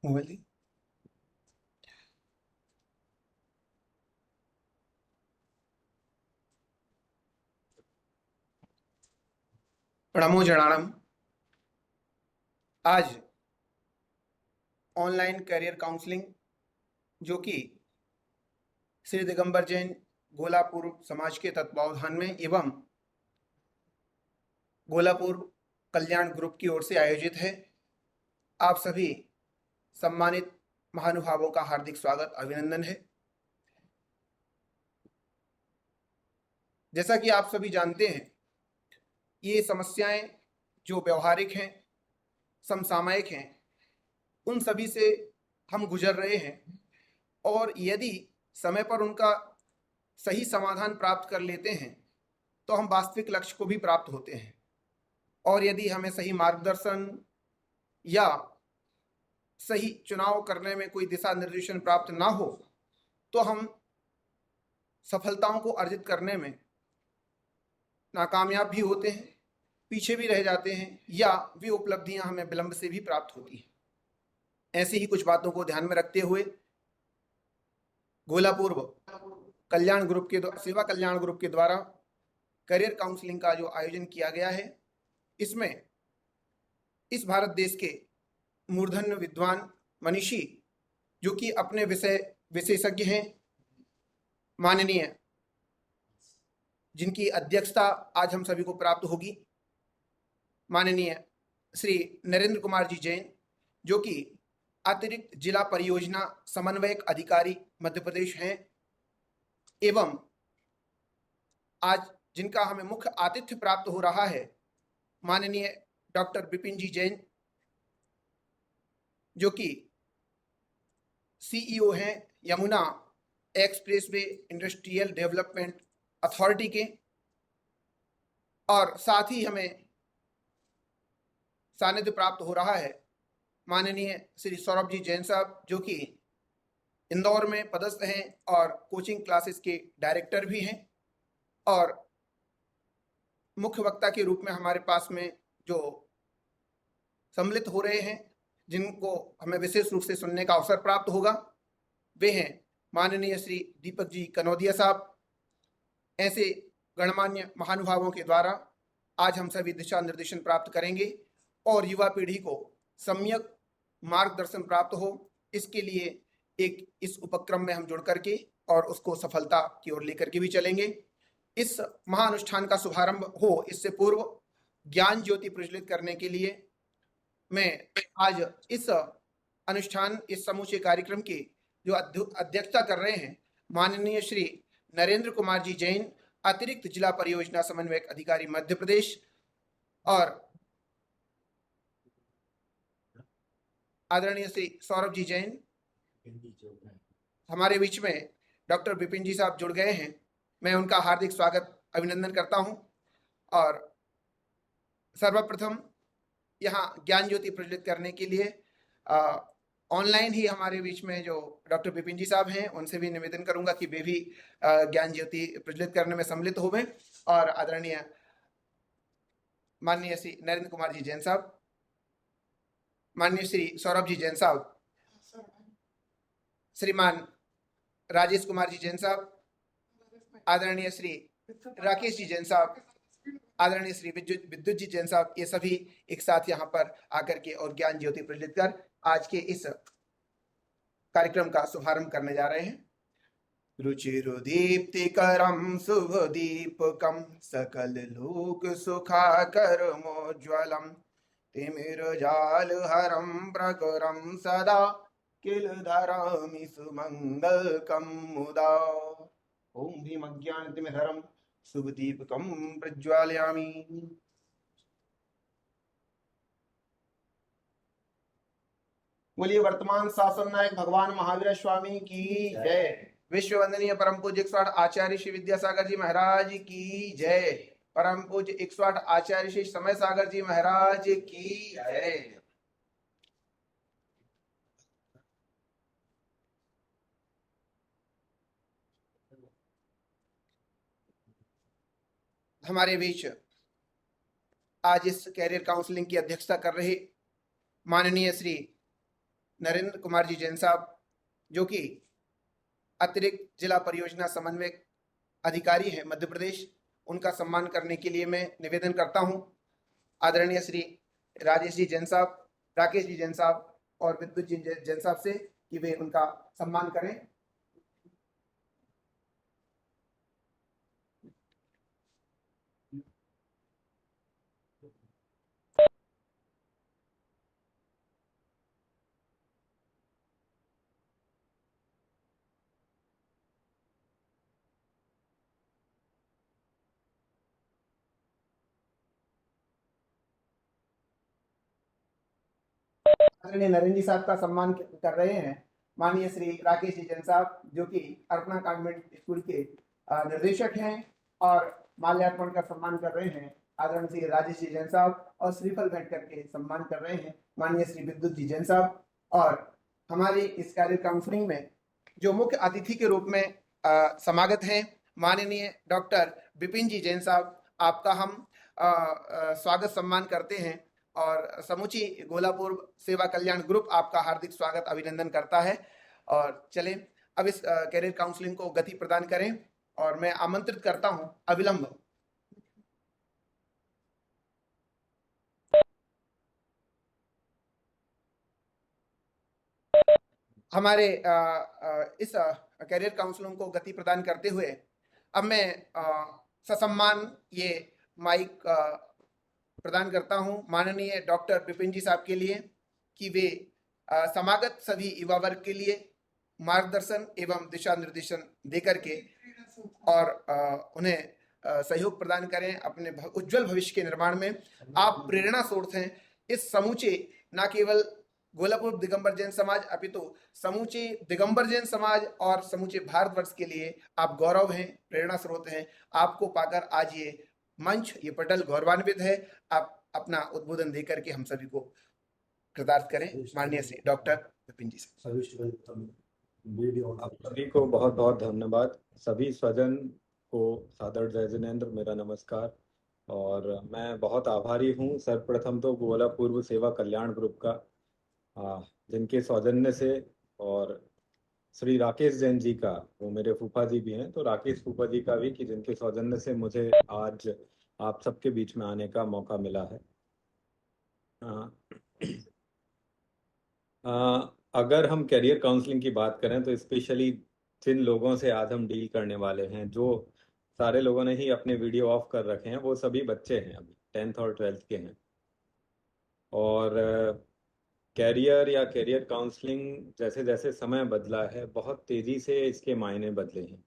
Mobile प्रणमो जनाणम। आज online career counselling जो कि श्री दिगंबर जैन गोलापुर समाज के तत्वावधान में एवं गोलापुर कल्याण ग्रुप की ओर से आयोजित है। आप सभी सम्मानित महानुभावों का हार्दिक स्वागत अभिनंदन है। जैसा कि आप सभी जानते हैं, ये समस्याएं जो व्यवहारिक हैं, समसामयिक हैं, उन सभी से हम गुजर रहे हैं और यदि समय पर उनका सही समाधान प्राप्त कर लेते हैं तो हम वास्तविक लक्ष्य को भी प्राप्त होते हैं। और यदि हमें सही मार्गदर्शन या सही चुनाव करने में कोई दिशा निर्देशन प्राप्त ना हो तो हम सफलताओं को अर्जित करने में नाकामयाब भी होते हैं, पीछे भी रह जाते हैं या वे उपलब्धियां हमें विलंब से भी प्राप्त होती हैं। ऐसी ही कुछ बातों को ध्यान में रखते हुए गोलापूर्व कल्याण ग्रुप के सेवा कल्याण ग्रुप के द्वारा करियर काउंसलिंग का जो आयोजन किया गया है, इसमें इस भारत देश के मूर्धन्य विद्वान मनीषी जो कि अपने विशेषज्ञ हैं, माननीय जिनकी अध्यक्षता आज हम सभी को प्राप्त होगी, माननीय श्री नरेंद्र कुमार जी जैन जो कि अतिरिक्त जिला परियोजना समन्वयक अधिकारी मध्य प्रदेश हैं, एवं आज जिनका हमें मुख्य आतिथ्य प्राप्त हो रहा है, माननीय डॉक्टर विपिन जी जैन जो कि सीईओ हैं Yamuna expressway industrial development authority के। और साथ ही हमें सानिध्य प्राप्त हो रहा है माननीय श्री सौरभ जी जैन साहब जो कि इंदौर में पदस्थ हैं और कोचिंग क्लासेस के डायरेक्टर भी हैं। और मुख्य वक्ता के रूप में हमारे पास में जो सम्मिलित हो रहे हैं, जिनको हमें विशेष रूप से सुनने का अवसर प्राप्त होगा, वे हैं माननीय श्री दीपक जी कनौदिया साहब। ऐसे गणमान्य महानुभावों के द्वारा आज हम सभी दिशा निर्देशन प्राप्त करेंगे और युवा पीढ़ी को सम्यक मार्गदर्शन प्राप्त हो, इसके लिए एक इस उपक्रम में हम जुड़ करके और उसको सफलता की ओर लेकर के भी चलेंगे। इस महाअनुष्ठान का शुभारंभ हो इससे पूर्व ज्ञान ज्योति प्रज्वलित करने के लिए मैं आज इस अनुष्ठान, इस समूचे कार्यक्रम की जो अध्यक्षता कर रहे हैं माननीय श्री नरेंद्र कुमार जी जैन, अतिरिक्त जिला परियोजना समन्वयक अधिकारी मध्य प्रदेश, और आदरणीय श्री सौरभ जी जैन हमारे बीच में डॉक्टर विपिन जी साहब जुड़ गए हैं। मैं उनका हार्दिक स्वागत अभिनंदन करता हूं। और सर्वप्रथम यहाँ ज्ञान ज्योति प्रज्वलित करने के लिए ऑनलाइन ही हमारे बीच में जो डॉक्टर विपिन जी साहब हैं, उनसे भी निवेदन करूंगा कि वे भी ज्ञान ज्योति प्रज्वलित करने में सम्मिलित होवें। और आदरणीय माननीय श्री नरेंद्र कुमार जी जैन साहब, माननीय श्री सौरभ जी जैन साहब, श्रीमान राजेश कुमार जी जैन साहब, आदरणीय श्री राकेश जी जैन साहब, आदरणीय श्री विद्युत जी जैन साहब, ये सभी एक साथ यहाँ पर आकर के और ज्ञान ज्योति प्रज्वलित कर आज के इस कार्यक्रम का शुभारंभ करने जा रहे हैं। रुचिरुदीप्तिकरं शुभदीपकं सकल लोक सुखाकरमोज्ज्वलं तिमिरजालहरं प्रकरं सदा किल धरामि सुमंगलकं मुदा। ओम ह्रीं अज्ञानतिमिरहरं शुभदीपकं प्रज्वालयामि। बोलिए वर्तमान शासन नायक भगवान महावीर स्वामी की जय। विश्व वंदनीय परम पूज्य 108 आचार्य श्री विद्यासागर जी महाराज की जय। परम पूज्य 108 आचार्य श्री समय सागर जी महाराज की जय। हमारे बीच आज इस कैरियर काउंसलिंग की अध्यक्षता कर रहे माननीय श्री नरेंद्र कुमार जी जैन साहब, जो कि अतिरिक्त जिला परियोजना समन्वय अधिकारी है मध्य प्रदेश, उनका सम्मान करने के लिए मैं निवेदन करता हूं। आदरणीय श्री राजेश जी जैन साहब, राकेश जी जैन साहब और विद्युत जी जैन साहब से कि वे उनका सम्मान करें। आदरणीय नरेंद्र जी साहब का सम्मान कर रहे हैं माननीय श्री राकेश जी जैन साहब, जो कि अर्पणा कॉन्वेंट स्कूल के निर्देशक हैं, और माल्यार्पण का सम्मान कर रहे हैं आदरणीय श्री राजेश जी जैन साहब, और श्रीफल भेंट करके सम्मान कर रहे हैं माननीय श्री विद्युत जी जैन साहब। और हमारे इस कार्य काउंसलिंग में जो मुख्य अतिथि के रूप में समागत हैं माननीय डॉक्टर विपिन जी जैन साहब, आपका हम स्वागत सम्मान करते हैं, और समूची गोलापुर सेवा कल्याण ग्रुप आपका हार्दिक स्वागत अभिनंदन करता है। और चलें अब इस कैरियर काउंसलिंग को गति प्रदान करें, और मैं आमंत्रित करता हूं अविलंब हमारे इस कैरियर काउंसलिंग को गति प्रदान करते हुए अब मैं ससम्मान ये माइक प्रदान करता हूं माननीय डॉक्टर विपिन जी साहब के लिए, कि वे समागत सभी युवा वर्ग के लिए मार्गदर्शन एवं दिशा निर्देशन देकर के और उन्हें सहयोग प्रदान करें अपने उज्जवल भविष्य के निर्माण में। आप प्रेरणा स्रोत हैं इस समूचे, न केवल गोलापुर दिगंबर जैन समाज अपितु समूचे दिगंबर जैन समाज और समूचे भारतवर्ष के लिए आप गौरव हैं, प्रेरणा स्रोत हैं। आपको पाकर आज ये मंच, ये पटल गौरवान्वित है। आप अपना उद्बोधन देकर के हम सभी को कृतार्थ करें माननीय श्री डॉक्टर विपिन जी से। आप सभी को बहुत बहुत धन्यवाद। सभी स्वजन को सादर जय जिनेंद्र, मेरा नमस्कार। और मैं बहुत आभारी हूँ सर्वप्रथम तो गोला पूर्व सेवा कल्याण ग्रुप का, जिनके सौजन्य से, और श्री राकेश जैन जी का, वो मेरे फूफा जी भी हैं, तो राकेश फूफा जी का भी, कि जिनके सौजन्य से मुझे आज आप सबके बीच में आने का मौका मिला है। अगर हम करियर काउंसलिंग की बात करें तो स्पेशली जिन लोगों से आज हम डील करने वाले हैं, जो सारे लोगों ने ही अपने वीडियो ऑफ कर रखे हैं, वो सभी बच्चे हैं, अभी 10th और 12th के हैं। और कैरियर या कैरियर काउंसलिंग जैसे जैसे समय बदला है, बहुत तेजी से इसके मायने बदले हैं।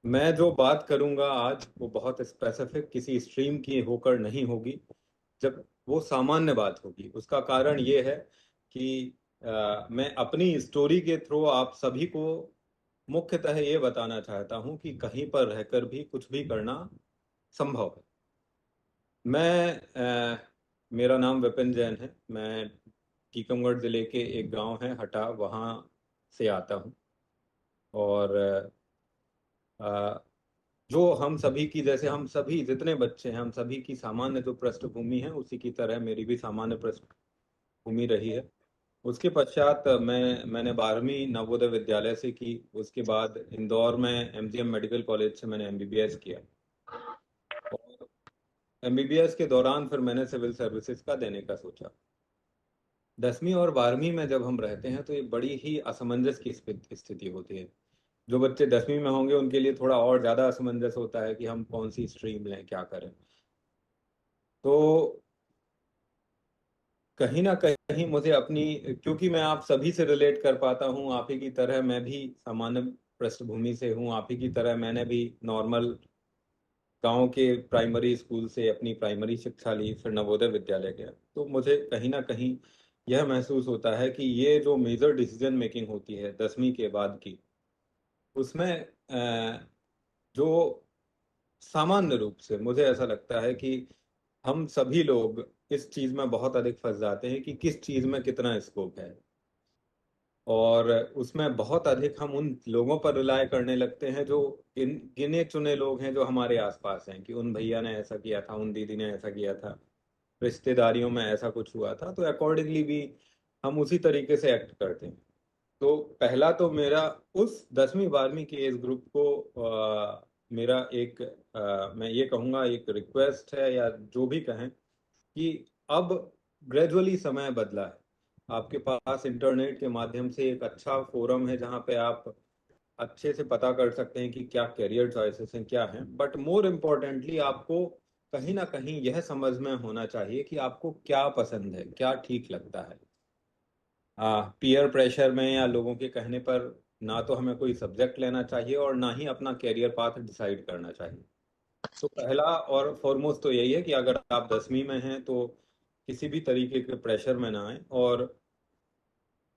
मैं जो बात करूंगा आज वो बहुत स्पेसिफिक किसी स्ट्रीम की होकर नहीं होगी, जब वो सामान्य बात होगी। उसका कारण ये है कि मैं अपनी स्टोरी के थ्रू आप सभी को मुख्यतः ये बताना चाहता हूं कि कहीं पर रहकर भी कुछ भी करना संभव है। मेरा नाम विपिन जैन है। मैं टीकमगढ़ जिले के एक गांव है हटा, वहाँ से आता हूँ। और जो हम सभी की, जैसे हम सभी जितने बच्चे हैं, हम सभी की सामान्य जो पृष्ठभूमि है, उसी की तरह मेरी भी सामान्य पृष्ठभूमि रही है। उसके पश्चात मैंने 12वीं नवोदय विद्यालय से की। उसके बाद इंदौर में एमजीएम मेडिकल कॉलेज से मैंने एमबीबीएस किया। और एमबीबीएस के दौरान फिर मैंने सिविल सर्विसेज का देने का सोचा। 10वीं और 12वीं में जब हम रहते हैं तो ये बड़ी ही असमंजस की स्थिति होती है। जो बच्चे 10वीं में होंगे उनके लिए थोड़ा और ज़्यादा असमंजस होता है कि हम कौन सी स्ट्रीम लें, क्या करें। तो कहीं ना कहीं मुझे अपनी, क्योंकि मैं आप सभी से रिलेट कर पाता हूँ, आप ही की तरह मैं भी सामान्य पृष्ठभूमि से हूँ, आप ही की तरह मैंने भी नॉर्मल गांव के प्राइमरी स्कूल से अपनी प्राइमरी शिक्षा ली, फिर नवोदय विद्यालय गया। तो मुझे कहीं ना कहीं यह महसूस होता है कि ये जो मेजर डिसीजन मेकिंग होती है 10वीं के बाद की, उसमें जो सामान्य रूप से मुझे ऐसा लगता है कि हम सभी लोग इस चीज में बहुत अधिक फंस जाते हैं कि किस चीज में कितना स्कोप है। और उसमें बहुत अधिक हम उन लोगों पर रिलाय करने लगते हैं जो गिने चुने लोग हैं, जो हमारे आसपास हैं, कि उन भैया ने ऐसा किया था, उन दीदी ने ऐसा किया था। रिश्तेदारियों में ऐसा कुछ हुआ था, तो अकॉर्डिंगली भी हम उसी तरीके से एक्ट करते हैं। तो पहला तो मेरा उस 10वीं 12वीं के एज ग्रुप को मेरा एक मैं ये कहूँगा एक रिक्वेस्ट है, या जो भी कहें, कि अब ग्रेजुअली समय बदला है। आपके पास इंटरनेट के माध्यम से एक अच्छा फोरम है जहाँ पे आप अच्छे से पता कर सकते हैं कि क्या करियर चॉइसेस हैं, क्या हैं। बट मोर इम्पोर्टेंटली आपको कहीं ना कहीं यह समझ में होना चाहिए कि आपको क्या पसंद है, क्या ठीक लगता है। पीयर प्रेशर में या लोगों के कहने पर ना तो हमें कोई सब्जेक्ट लेना चाहिए और ना ही अपना कैरियर पाथ डिसाइड करना चाहिए। तो पहला और फॉरमोस्ट तो यही है कि अगर आप 10वीं में हैं तो किसी भी तरीके के प्रेशर में ना आए, और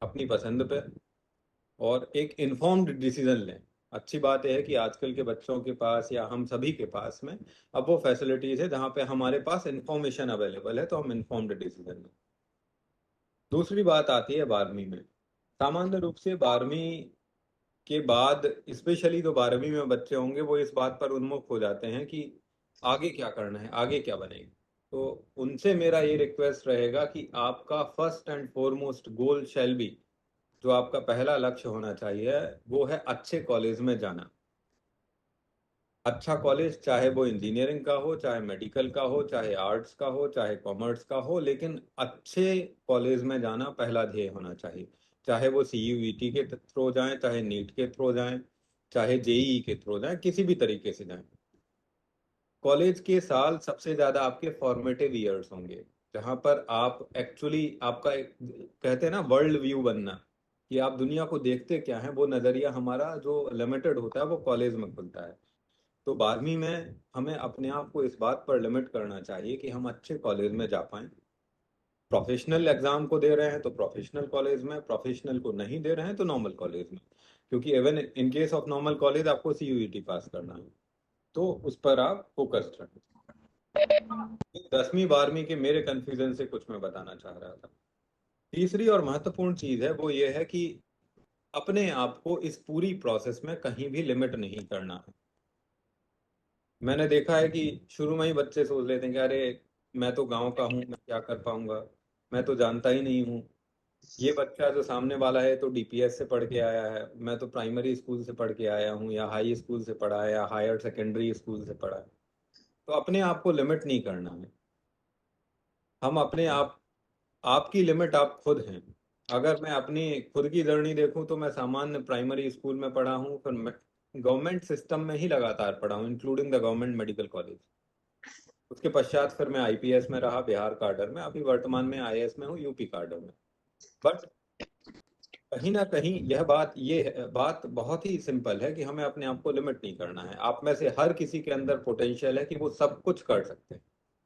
अपनी पसंद पे और एक इन्फॉर्म्ड डिसीजन लें। अच्छी बात यह है कि आजकल के बच्चों के पास या हम सभी के पास में अब वो फैसिलिटीज है जहाँ पे हमारे पास इंफॉर्मेशन अवेलेबल है, तो हम इन्फॉर्म्ड डिसीजन लें। दूसरी बात आती है 12वीं में। सामान्य रूप से 12वीं के बाद, स्पेशली जो 12वीं में बच्चे होंगे, वो इस बात पर उन्मुख हो जाते हैं कि आगे क्या करना है, आगे क्या बनेगा। तो उनसे मेरा ये रिक्वेस्ट रहेगा कि आपका first and foremost goal shall be, जो आपका पहला लक्ष्य होना चाहिए, वो है अच्छे कॉलेज में जाना। अच्छा कॉलेज, चाहे वो इंजीनियरिंग का हो, चाहे मेडिकल का हो, चाहे आर्ट्स का हो, चाहे कॉमर्स का हो, लेकिन अच्छे कॉलेज में जाना पहला ध्येय होना चाहिए। चाहे वो सीयूईटी के थ्रू जाएं, चाहे नीट के थ्रू जाएं, चाहे जेईई के थ्रू जाएं, किसी भी तरीके से जाएं। कॉलेज के साल सबसे ज्यादा आपके फॉर्मेटिव ईयर्स होंगे, जहां पर आप एक्चुअली आपका कहते हैं ना वर्ल्ड व्यू बनना, कि आप दुनिया को देखते क्या है, वो नजरिया हमारा जो लिमिटेड होता है वो कॉलेज में खुलता है। तो 12वीं में हमें अपने आप को इस बात पर लिमिट करना चाहिए कि हम अच्छे कॉलेज में जा पाएं। प्रोफेशनल एग्जाम को दे रहे हैं तो प्रोफेशनल कॉलेज में, प्रोफेशनल को नहीं दे रहे हैं तो नॉर्मल कॉलेज में, क्योंकि even in case of normal college आपको सीयूईटी पास करना है, तो उस पर आप फोकस्ड रहें। 10वीं 12वीं के मेरे कंफ्यूजन से कुछ मैं बताना चाह रहा था। तीसरी और महत्वपूर्ण चीज है वो ये है कि अपने आप को इस पूरी प्रोसेस में कहीं भी लिमिट नहीं करना है। मैंने देखा है कि शुरू में ही बच्चे सोच लेते हैं कि अरे मैं तो गांव का हूँ, मैं क्या कर पाऊंगा, मैं तो जानता ही नहीं हूँ। ये बच्चा जो सामने वाला है तो डीपीएस से पढ़ के आया है, मैं तो प्राइमरी स्कूल से पढ़ के आया हूँ, या हाई स्कूल से पढ़ा है, या हायर सेकेंडरी स्कूल से पढ़ा है। तो अपने आप को लिमिट नहीं करना है। हम अपने आप, आपकी लिमिट आप खुद हैं। अगर मैं अपनी खुद की जर्नी देखूं तो मैं सामान्य प्राइमरी स्कूल में पढ़ा हूं, फिर मैं गवर्नमेंट सिस्टम में ही लगातार पढ़ा हूं, including the government medical college. उसके पश्चात फिर मैं आईपीएस में रहा बिहार कार्डर में, अभी वर्तमान में आईएएस में हूँ यूपी कार्डर में। बट कहीं ना कहीं ये बात बहुत ही सिंपल है कि हमें अपने आप को लिमिट नहीं करना है। आप में से हर किसी के अंदर पोटेंशियल है कि वो सब कुछ कर सकते हैं,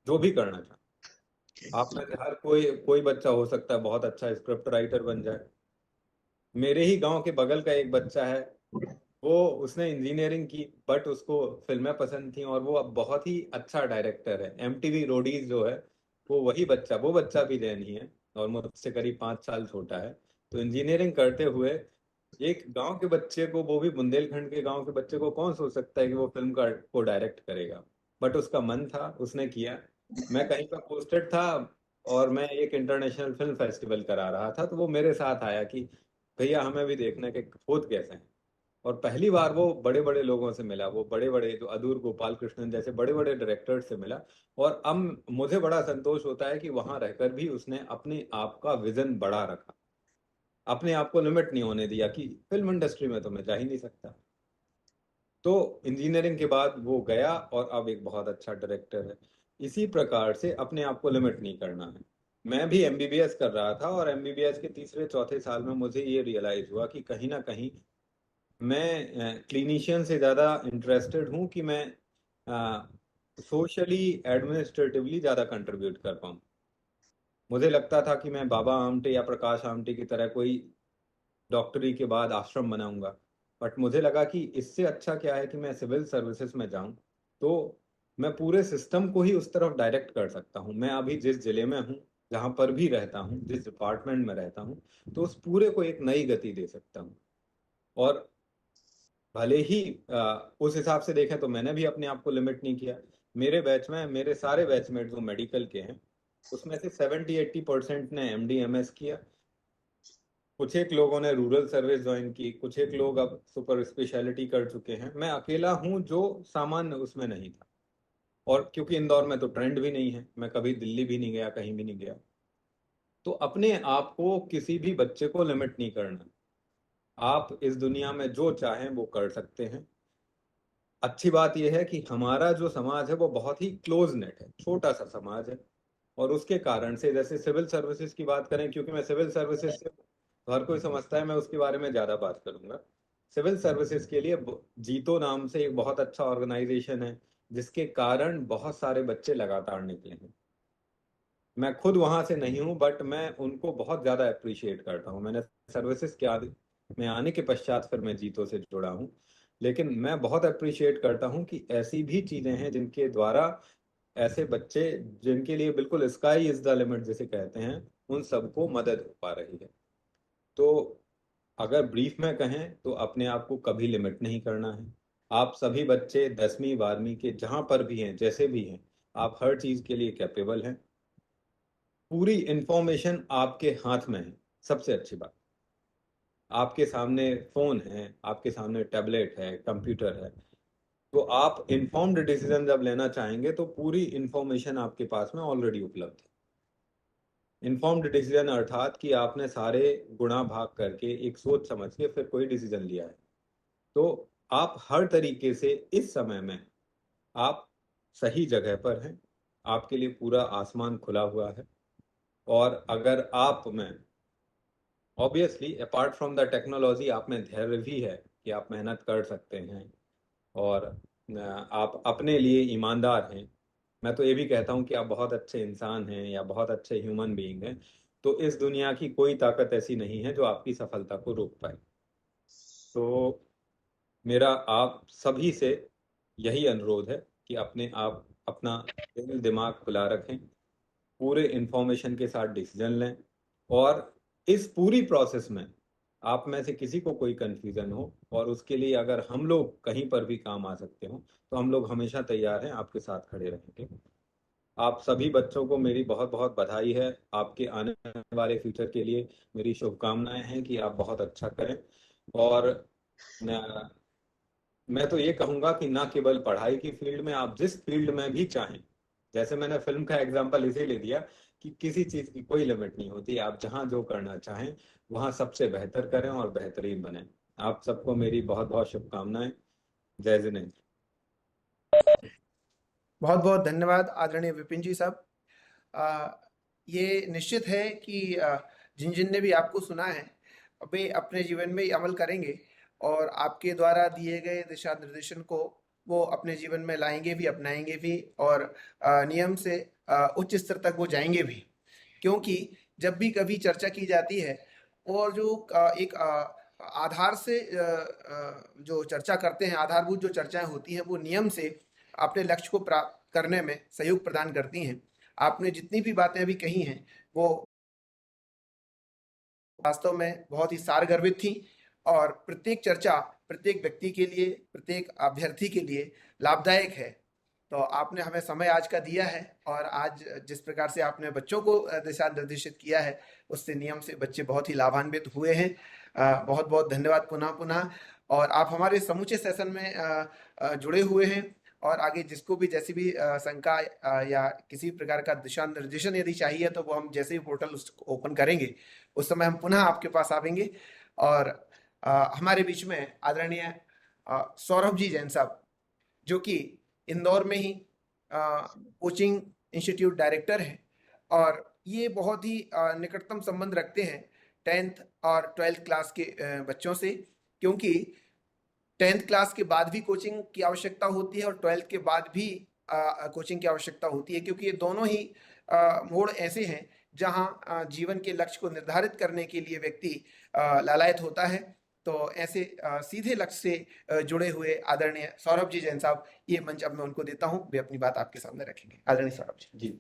जो भी करना चाहे। आप में से हर कोई कोई बच्चा हो सकता है बहुत अच्छा स्क्रिप्ट राइटर बन जाए। मेरे ही गांव के बगल का एक बच्चा है, वो उसने इंजीनियरिंग की, बट उसको फिल्में पसंद थी, और वो अब बहुत ही अच्छा डायरेक्टर है। एमटीवी रोडीज जो है, वो बच्चा भी जैन ही है, और मुझसे करीब 5 साल छोटा है। तो इंजीनियरिंग करते हुए एक गांव के बच्चे को, वो भी बुंदेलखंड के गांव के बच्चे को, कौन सोच सकता है कि वो फिल्म का को डायरेक्ट करेगा। बट उसका मन था, उसने किया। मैं कहीं पर पोस्टेड था, और मैं एक इंटरनेशनल फिल्म फेस्टिवल करा रहा था, तो वो मेरे साथ आया कि भैया हमें भी देखना कि होत कैसे हैं। और पहली बार वो बड़े बड़े लोगों से मिला, वो बड़े बड़े जो अदूर गोपाल कृष्णन जैसे बड़े बड़े डायरेक्टर से मिला। और अब मुझे बड़ा संतोष होता है कि वहां रहकर भी उसने अपने आप का विजन बड़ा रखा, अपने आप को लिमिट नहीं होने दिया कि फिल्म इंडस्ट्री में तो मैं जा ही नहीं सकता। तो इंजीनियरिंग के बाद वो गया और अब एक बहुत अच्छा डायरेक्टर है। इसी प्रकार से अपने आप को लिमिट नहीं करना है। मैं भी एमबीबीएस कर रहा था, और एमबीबीएस के तीसरे चौथे साल में मुझे ये रियलाइज हुआ कि कहीं ना कहीं मैं क्लिनिशियन से ज़्यादा इंटरेस्टेड हूँ कि मैं सोशली एडमिनिस्ट्रेटिवली ज़्यादा कंट्रीब्यूट कर पाऊँ। मुझे लगता था कि मैं बाबा आमटे या प्रकाश आमटे की तरह कोई डॉक्टरी के बाद आश्रम बनाऊंगा। बट मुझे लगा कि इससे अच्छा क्या है कि मैं सिविल सर्विसेज में जाऊं, तो मैं पूरे सिस्टम को ही उस तरफ डायरेक्ट कर सकता हूं। मैं अभी जिस जिले में हूं, जहां पर भी रहता हूं, जिस डिपार्टमेंट में रहता हूं, तो उस पूरे को एक नई गति दे सकता हूं। और भले ही उस हिसाब से देखें तो मैंने भी अपने आप को लिमिट नहीं किया। मेरे बैच में मेरे सारे बैचमेट जो मेडिकल के हैं, उसमें से 70-80% ने MD MS किया। कुछ एक लोगों ने रूरल सर्विस ज्वाइन की, कुछ एक लोग अब सुपर स्पेशलिटी कर चुके हैं। मैं अकेला हूं जो सामान्य उसमें नहीं था। और क्योंकि इंदौर में तो ट्रेंड भी नहीं है, मैं कभी दिल्ली भी नहीं गया, कहीं भी नहीं गया। तो अपने आप को किसी भी बच्चे को लिमिट नहीं करना। आप इस दुनिया में जो चाहें वो कर सकते हैं। अच्छी बात यह है कि हमारा जो समाज है वो बहुत ही क्लोज नेट है, छोटा सा समाज है। और उसके कारण से जैसे सिविल सर्विसेज की बात करें, क्योंकि मैं सिविल सर्विसेज से, तो हर कोई समझता है मैं उसके बारे में ज्यादा बात करूंगा। सिविल सर्विसेज के लिए जीतो नाम से एक बहुत अच्छा ऑर्गेनाइजेशन है, जिसके कारण बहुत सारे बच्चे लगातार निकले हैं। मैं खुद वहां से नहीं हूं, बट मैं उनको बहुत ज्यादा अप्रिशिएट करता हूं। मैंने सर्विसेज के में आने के पश्चात फिर मैं जीतो से जुड़ा हूं। लेकिन मैं बहुत अप्रिशिएट करता हूं कि ऐसी भी चीजें हैं जिनके द्वारा ऐसे बच्चे जिनके लिए बिल्कुल स्काई इज द लिमिट जिसे कहते हैं, उन सबको मदद हो पा रही है। तो अगर ब्रीफ में कहें तो अपने आप को कभी लिमिट नहीं करना है। आप सभी बच्चे 10वीं 12वीं के जहां पर भी हैं, जैसे भी हैं, आप हर चीज के लिए कैपेबल हैं। पूरी इंफॉर्मेशन आपके हाथ में है। सबसे अच्छी बात, आपके सामने फोन है, आपके सामने टैबलेट है, कंप्यूटर है। तो आप इन्फॉर्म्ड डिसीजन जब लेना चाहेंगे तो पूरी इंफॉर्मेशन आपके पास में ऑलरेडी उपलब्ध है। इन्फॉर्म्ड डिसीजन अर्थात कि आपने सारे गुणा भाग करके एक सोच समझ के फिर कोई डिसीजन लिया है। तो आप हर तरीके से इस समय में आप सही जगह पर हैं। आपके लिए पूरा आसमान खुला हुआ है। और अगर आप में obviously apart from the technology आप में धैर्य भी है कि आप मेहनत कर सकते हैं, और आप अपने लिए ईमानदार हैं। मैं तो ये भी कहता हूँ कि आप बहुत अच्छे इंसान हैं या बहुत अच्छे ह्यूमन बीइंग हैं। तो इस दुनिया की कोई ताकत ऐसी नहीं है जो आपकी सफलता को रोक पाए। तो मेरा आप सभी से यही अनुरोध है कि अपने आप अपना दिल दिमाग खुला रखें, पूरे इंफॉर्मेशन के साथ डिसीजन लें। और इस पूरी प्रोसेस में आप में से किसी को कोई कंफ्यूजन हो और उसके लिए अगर हम लोग कहीं पर भी काम आ सकते हो, तो हम लोग हमेशा तैयार हैं, आपके साथ खड़े रहेंगे। आप सभी बच्चों को मेरी बहुत बहुत बधाई है। आपके आने वाले फ्यूचर के लिए मेरी शुभकामनाएं हैं कि आप बहुत अच्छा करें। और मैं तो ये कहूंगा कि ना केवल पढ़ाई की फील्ड में, आप जिस फील्ड में भी चाहें, जैसे मैंने फिल्म का एग्जांपल इसे ले दिया कि किसी चीज की कोई लिमिट नहीं होती। आप जहां जो करना चाहें वहां सबसे बेहतर करें और बेहतरीन बने। आप सबको मेरी बहुत बहुत शुभकामनाएं। जय जिनेन्द्र। बहुत बहुत धन्यवाद आदरणीय विपिन जी साहब। अ, ये निश्चित है कि जिन जिन ने भी आपको सुना है वे अपने जीवन में अमल करेंगे और आपके द्वारा दिए गए दिशा निर्देशन को वो अपने जीवन में लाएंगे भी, अपनाएंगे भी और नियम से उच्च स्तर तक वो जाएंगे भी। क्योंकि जब भी कभी चर्चा की जाती है और जो एक आधार से जो चर्चा करते हैं, आधारभूत जो चर्चाएं होती हैं वो नियम से अपने लक्ष्य को प्राप्त करने में सहयोग प्रदान करती हैं। आपने जितनी भी बातें अभी कही हैं वो वास्तव में बहुत ही सारगर्भित थी और प्रत्येक चर्चा प्रत्येक व्यक्ति के लिए, प्रत्येक अभ्यर्थी के लिए लाभदायक है। तो आपने हमें समय आज का दिया है और आज जिस प्रकार से आपने बच्चों को दिशा निर्देशित किया है उससे नियम से बच्चे बहुत ही लाभान्वित हुए हैं। बहुत बहुत धन्यवाद पुनः पुनः। और आप हमारे समूचे सेशन में जुड़े हुए हैं और आगे जिसको भी जैसी भी शंका या किसी प्रकार का दिशा निर्देशन यदि चाहिए तो वो हम जैसे ही पोर्टल ओपन करेंगे उस समय हम पुनः आपके पास आवेंगे। और हमारे बीच में आदरणीय सौरभ जी जैन साहब जो कि इंदौर में ही कोचिंग इंस्टीट्यूट डायरेक्टर हैं और ये बहुत ही निकटतम संबंध रखते हैं 10th और 12th क्लास के बच्चों से। क्योंकि 10th क्लास के बाद भी कोचिंग की आवश्यकता होती है और 12th के बाद भी कोचिंग की आवश्यकता होती है, क्योंकि ये दोनों ही मोड़ ऐसे हैं जहां जीवन के लक्ष्य को निर्धारित करने के लिए व्यक्ति लालायत होता है। तो ऐसे सीधे लक्ष्य से जुड़े हुए आदरणीय सौरभ जी जैन साहब, ये मंच अब मैं उनको देता हूं, वे अपनी बात आपके सामने रखेंगे। आदरणीय सौरभ जी। जी।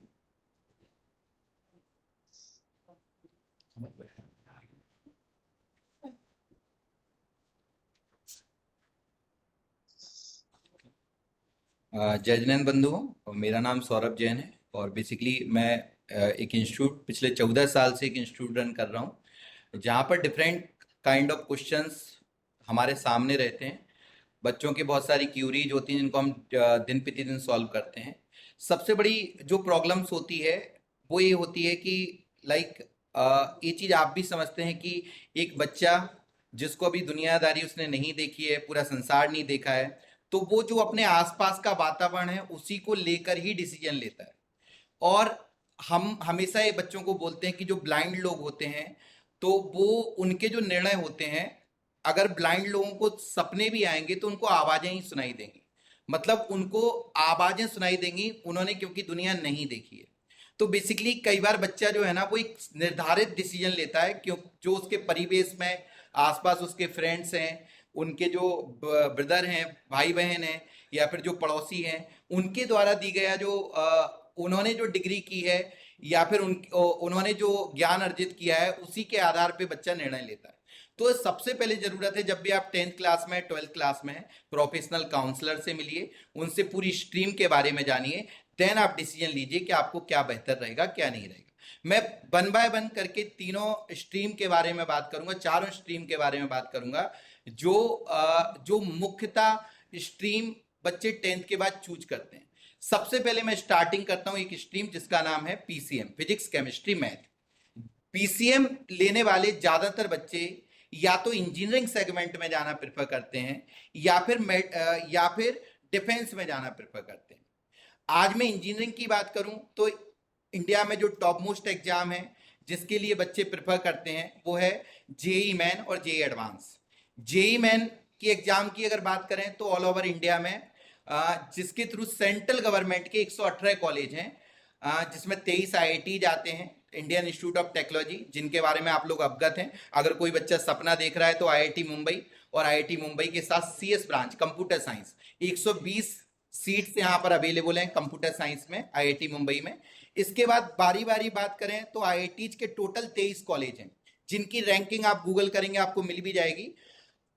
जय जिनेन्द्र बंधुओं, मेरा नाम सौरभ जैन है और बेसिकली मैं एक इंस्टीट्यूट पिछले 14 साल से एक इंस्टीट्यूट रन कर रहा हूँ, जहाँ पर डिफरेंट काइंड ऑफ क्वेश्चंस हमारे सामने रहते हैं। बच्चों की बहुत सारी क्यूरीज होती हैं जिनको हम दिन प्रतिदिन सॉल्व करते हैं। सबसे बड़ी जो प्रॉब्लम्स होती है वो ये होती है कि लाइक ये चीज़ आप भी समझते हैं कि एक बच्चा जिसको अभी दुनियादारी उसने नहीं देखी है, पूरा संसार नहीं देखा है, तो वो जो अपने आसपास का वातावरण है उसी को लेकर ही डिसीजन लेता है। और हम हमेशा ये बच्चों को बोलते हैं कि जो ब्लाइंड लोग होते हैं तो वो उनके जो निर्णय होते हैं, अगर ब्लाइंड लोगों को सपने भी आएंगे तो उनको आवाजें ही सुनाई देंगी, मतलब उनको आवाजें सुनाई देंगी, उन्होंने क्योंकि दुनिया नहीं देखी है। तो बेसिकली कई बार बच्चा जो है ना वो एक निर्धारित डिसीजन लेता है क्यों, जो उसके परिवेश में आसपास उसके फ्रेंड्स हैं, उनके जो ब्रदर हैं, भाई बहन हैं, या फिर जो पड़ोसी हैं, उनके द्वारा दी गया जो उन्होंने जो डिग्री की है या फिर उन्होंने जो ज्ञान अर्जित किया है उसी के आधार पे बच्चा निर्णय लेता है। तो सबसे पहले जरूरत है, जब भी आप 10th क्लास में 12th क्लास में प्रोफेशनल काउंसलर से मिलिए, उनसे पूरी स्ट्रीम के बारे में जानिए, देन आप डिसीजन लीजिए कि आपको क्या बेहतर रहेगा क्या नहीं रहेगा। मैं वन बाय वन करके तीनों स्ट्रीम के बारे में बात करूंगा, चारों स्ट्रीम के बारे में बात करूंगा जो मुख्यतः स्ट्रीम बच्चे 10th के बाद चूज करते हैं। सबसे पहले मैं स्टार्टिंग करता हूं एक स्ट्रीम जिसका नाम है PCM, physics chemistry math. PCM लेने वाले ज्यादातर बच्चे या तो इंजीनियरिंग सेगमेंट में जाना प्रेफर करते हैं या फिर डिफेंस में जाना प्रेफर करते हैं। आज मैं इंजीनियरिंग की बात करूं तो इंडिया में जो टॉप मोस्ट एग्जाम है जिसके लिए बच्चे प्रेफर करते हैं वो है जेई मेन और जेई एडवांस। जेई मेन की एग्जाम की अगर बात करें तो ऑल ओवर इंडिया में जिसके थ्रू सेंट्रल गवर्नमेंट के 118 कॉलेज हैं, जिसमें 23 आईआईटी जाते हैं, इंडियन इंस्टीट्यूट ऑफ टेक्नोलॉजी, जिनके बारे में आप लोग अवगत हैं। अगर कोई बच्चा सपना देख रहा है तो आईआईटी मुंबई, और आईआईटी मुंबई के साथ CS branch computer science 120 seats यहाँ पर अवेलेबल हैं कंप्यूटर साइंस में आईआईटी मुंबई में। इसके बाद बारी बारी बात करें तो आईआईटीज के टोटल 23 कॉलेज हैं जिनकी रैंकिंग आप गूगल करेंगे आपको मिल भी जाएगी।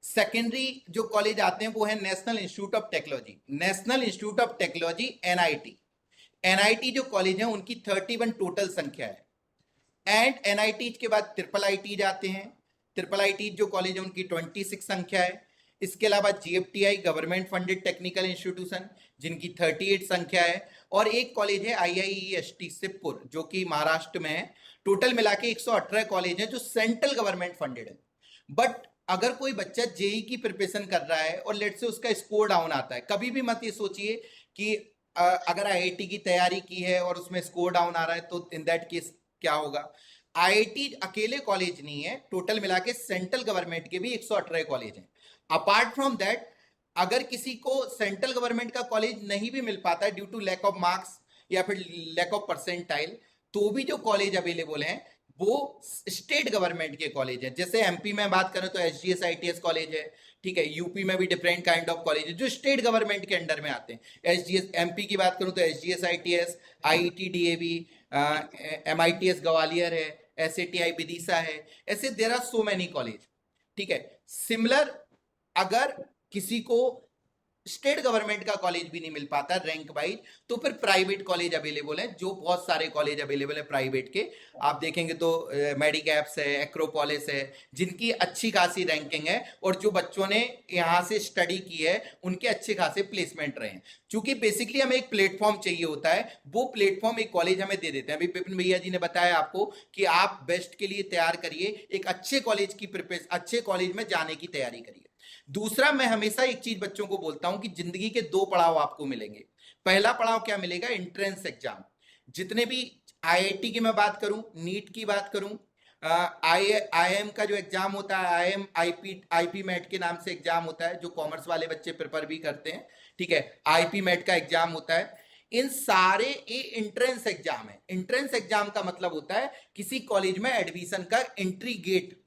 सेकेंडरी जो कॉलेज आते हैं वो है national institute of technology, national institute of technology NIT. NIT जो कॉलेज है उनकी 31 टोटल संख्या है। एंड एनआईटी के बाद ट्रिपल आईटी जाते हैं, ट्रिपल आईटी जो कॉलेज है उनकी 26 संख्या है। इसके अलावा GFTI government funded technical institution जिनकी 38 संख्या है, और एक कॉलेज है आईआईईएसटी सिरपुर जो कि महाराष्ट्र में है। टोटल मिला के 118 कॉलेज हैं जो सेंट्रल गवर्नमेंट फंडेड है। बट अगर कोई बच्चा जेई की प्रिपरेशन कर रहा है और लेट से उसका स्कोर डाउन आता है, कभी भी मत ये सोचिए कि अगर आईआईटी की तैयारी की है और उसमें स्कोर डाउन आ रहा है तो इन दैट केस क्या होगा। आईआईटी अकेले कॉलेज नहीं है, टोटल मिला के सेंट्रल गवर्नमेंट के भी 118 कॉलेज हैं। अपार्ट फ्रॉम दैट अगर किसी को सेंट्रल गवर्नमेंट का कॉलेज नहीं भी मिल पाता है due to lack of marks या फिर लैक ऑफ परसेंटाइल, तो भी जो कॉलेज अवेलेबल हैं वो स्टेट गवर्नमेंट के कॉलेज हैं। जैसे एमपी में बात करें तो एसजीएस आईटीएस कॉलेज है, ठीक है। यूपी में भी डिफरेंट काइंड ऑफ कॉलेज है जो स्टेट गवर्नमेंट के अंडर में आते हैं। एसजीएस एमपी की बात करूं तो SGS ITS, IET DAV, MITS Gwalior है, एसएटीआई विदिशा है, ऐसे there are so many college, ठीक है। सिमिलर अगर किसी को स्टेट गवर्नमेंट का कॉलेज भी नहीं मिल पाता रैंक वाइज, तो फिर प्राइवेट कॉलेज अवेलेबल है, जो बहुत सारे कॉलेज अवेलेबल है प्राइवेट के। आप देखेंगे तो मेडिकैप्स है, एक्रोपोलिस है, जिनकी अच्छी खासी रैंकिंग है और जो बच्चों ने यहाँ से स्टडी की है उनके अच्छे खासे प्लेसमेंट रहे हैं। क्योंकि बेसिकली हमें एक प्लेटफॉर्म चाहिए होता है, वो प्लेटफॉर्म एक कॉलेज हमें दे देते हैं। अभी विपिन भैया जी ने बताया आपको कि आप बेस्ट के लिए तैयार करिए, एक अच्छे कॉलेज की अच्छे कॉलेज में जाने की तैयारी करिए। दूसरा, मैं हमेशा एक चीज बच्चों को बोलता हूं कि जिंदगी के 2 पड़ाव आपको मिलेंगे। पहला पड़ाव क्या मिलेगा, एंट्रेंस एग्जाम। जितने भी आईआईटी की मैं बात करूं, नीट की बात करूं, आईएम का जो एग्जाम होता है, आईएम आईपी मैट के नाम से एग्जाम होता है जो कॉमर्स वाले बच्चे प्रिपेयर भी करते हैं, ठीक है। आईपी मैट का एग्जाम होता है। इन सारे ये एंट्रेंस एग्जाम है। एंट्रेंस एग्जाम का मतलब होता है किसी कॉलेज में एडमिशन का एंट्री गेट,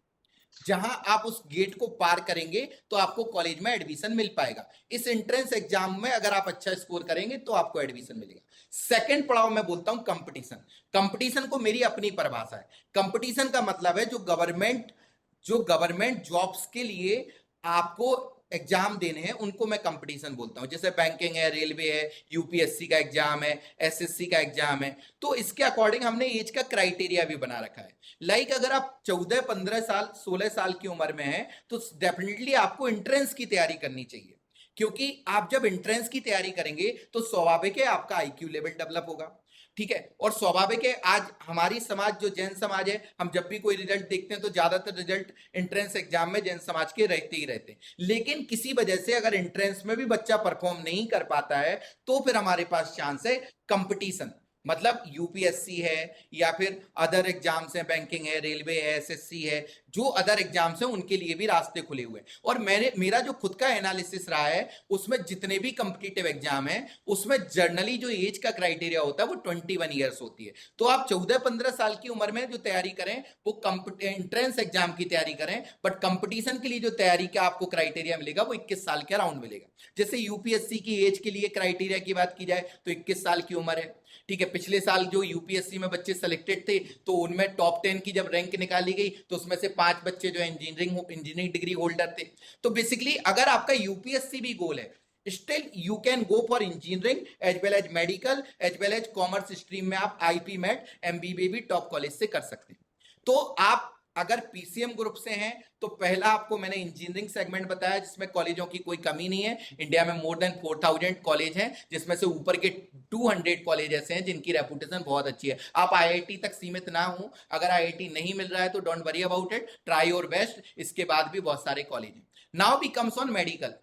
जहां आप उस गेट को पार करेंगे तो आपको कॉलेज में एडमिशन मिल पाएगा। इस एंट्रेंस एग्जाम में अगर आप अच्छा स्कोर करेंगे तो आपको एडमिशन मिलेगा। सेकंड पड़ाव मैं बोलता हूं कंपटीशन। कंपटीशन को मेरी अपनी परिभाषा है। कंपटीशन का मतलब है जो गवर्नमेंट जॉब्स के लिए आपको एग्जाम देने हैं उनको मैं कंपटीशन बोलता हूं। जैसे बैंकिंग है, रेलवे है, यूपीएससी का एग्जाम है, एसएससी का एग्जाम है, तो इसके अकॉर्डिंग हमने एज का क्राइटेरिया भी बना रखा है। लाइक अगर आप 14, 15 साल, 16 साल की उम्र में हैं तो डेफिनेटली आपको एंट्रेंस की तैयारी करनी चाहिए, क्योंकि आप जब एंट्रेंस की तैयारी करेंगे तो स्वाभाविक है आपका आईक्यू लेवल डेवलप होगा, ठीक है। और स्वाभाविक है आज हमारी समाज जो जैन समाज है, हम जब भी कोई रिजल्ट देखते हैं तो ज्यादातर रिजल्ट एंट्रेंस एग्जाम में जैन समाज के रहते ही रहते हैं। लेकिन किसी वजह से अगर एंट्रेंस में भी बच्चा परफॉर्म नहीं कर पाता है तो फिर हमारे पास चांस है कंपटीशन, मतलब यूपीएससी है या फिर अदर एग्जाम्स हैं, बैंकिंग है, रेलवे है, एसएससी है, जो अदर एग्जाम्स हैं उनके लिए भी रास्ते खुले हुए हैं। और मेरा जो खुद का एनालिसिस रहा है उसमें जितने भी कॉम्पिटिटिव एग्जाम हैं उसमें जनरली जो एज का क्राइटेरिया होता है वो 21 ईयर्स होती है। तो आप 14-15 साल की उम्र में जो तैयारी करें वो एंट्रेंस एग्जाम की तैयारी करें, बट कंपटीशन के लिए जो तैयारी का आपको क्राइटेरिया मिलेगा वो 21 साल के अराउंड मिलेगा। जैसे यूपीएससी की एज के लिए क्राइटेरिया की बात की जाए तो 21 साल की उम्र है, ठीक है। पिछले साल जो यूपीएससी में बच्चे सेलेक्टेड थे तो उनमें टॉप 10 की जब रैंक निकाली गई तो उसमें से 5 बच्चे जो है इंजीनियरिंग डिग्री होल्डर थे। तो बेसिकली अगर आपका यूपीएससी भी गोल है, still you can go for engineering as well as medical as well as commerce stream में आप आईपी मेट एमबीबीए भी टॉप कॉलेज से कर सकते हैं। तो आप अगर पीसीएम ग्रुप से हैं तो पहला आपको मैंने इंजीनियरिंग सेगमेंट बताया जिसमें कॉलेजों की कोई कमी नहीं है। इंडिया में मोर देन 4000 कॉलेज हैं जिसमें से ऊपर के 200 कॉलेज ऐसे हैं जिनकी रेपुटेशन बहुत अच्छी है। आप आईआईटी तक सीमित ना हो, अगर आईआईटी नहीं मिल रहा है तो don't worry about it, try your best. इसके बाद भी बहुत सारे कॉलेज हैं। Now we comes on medical.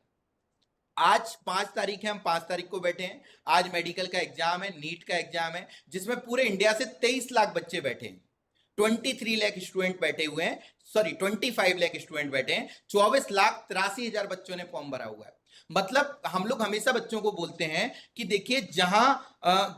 आज 5 तारीख है, हम 5 तारीख को बैठे हैं। आज मेडिकल का एग्जाम है, नीट का एग्जाम है, जिसमें पूरे इंडिया से 23 लाख बच्चे बैठे हैं, 23 लाख स्टूडेंट बैठे हुए हैं, सॉरी 25 लाख स्टूडेंट बैठे हैं, 24,83,000 बच्चों ने फॉर्म भरा हुआ है। मतलब हम लोग हमेशा बच्चों को बोलते हैं कि देखिए जहां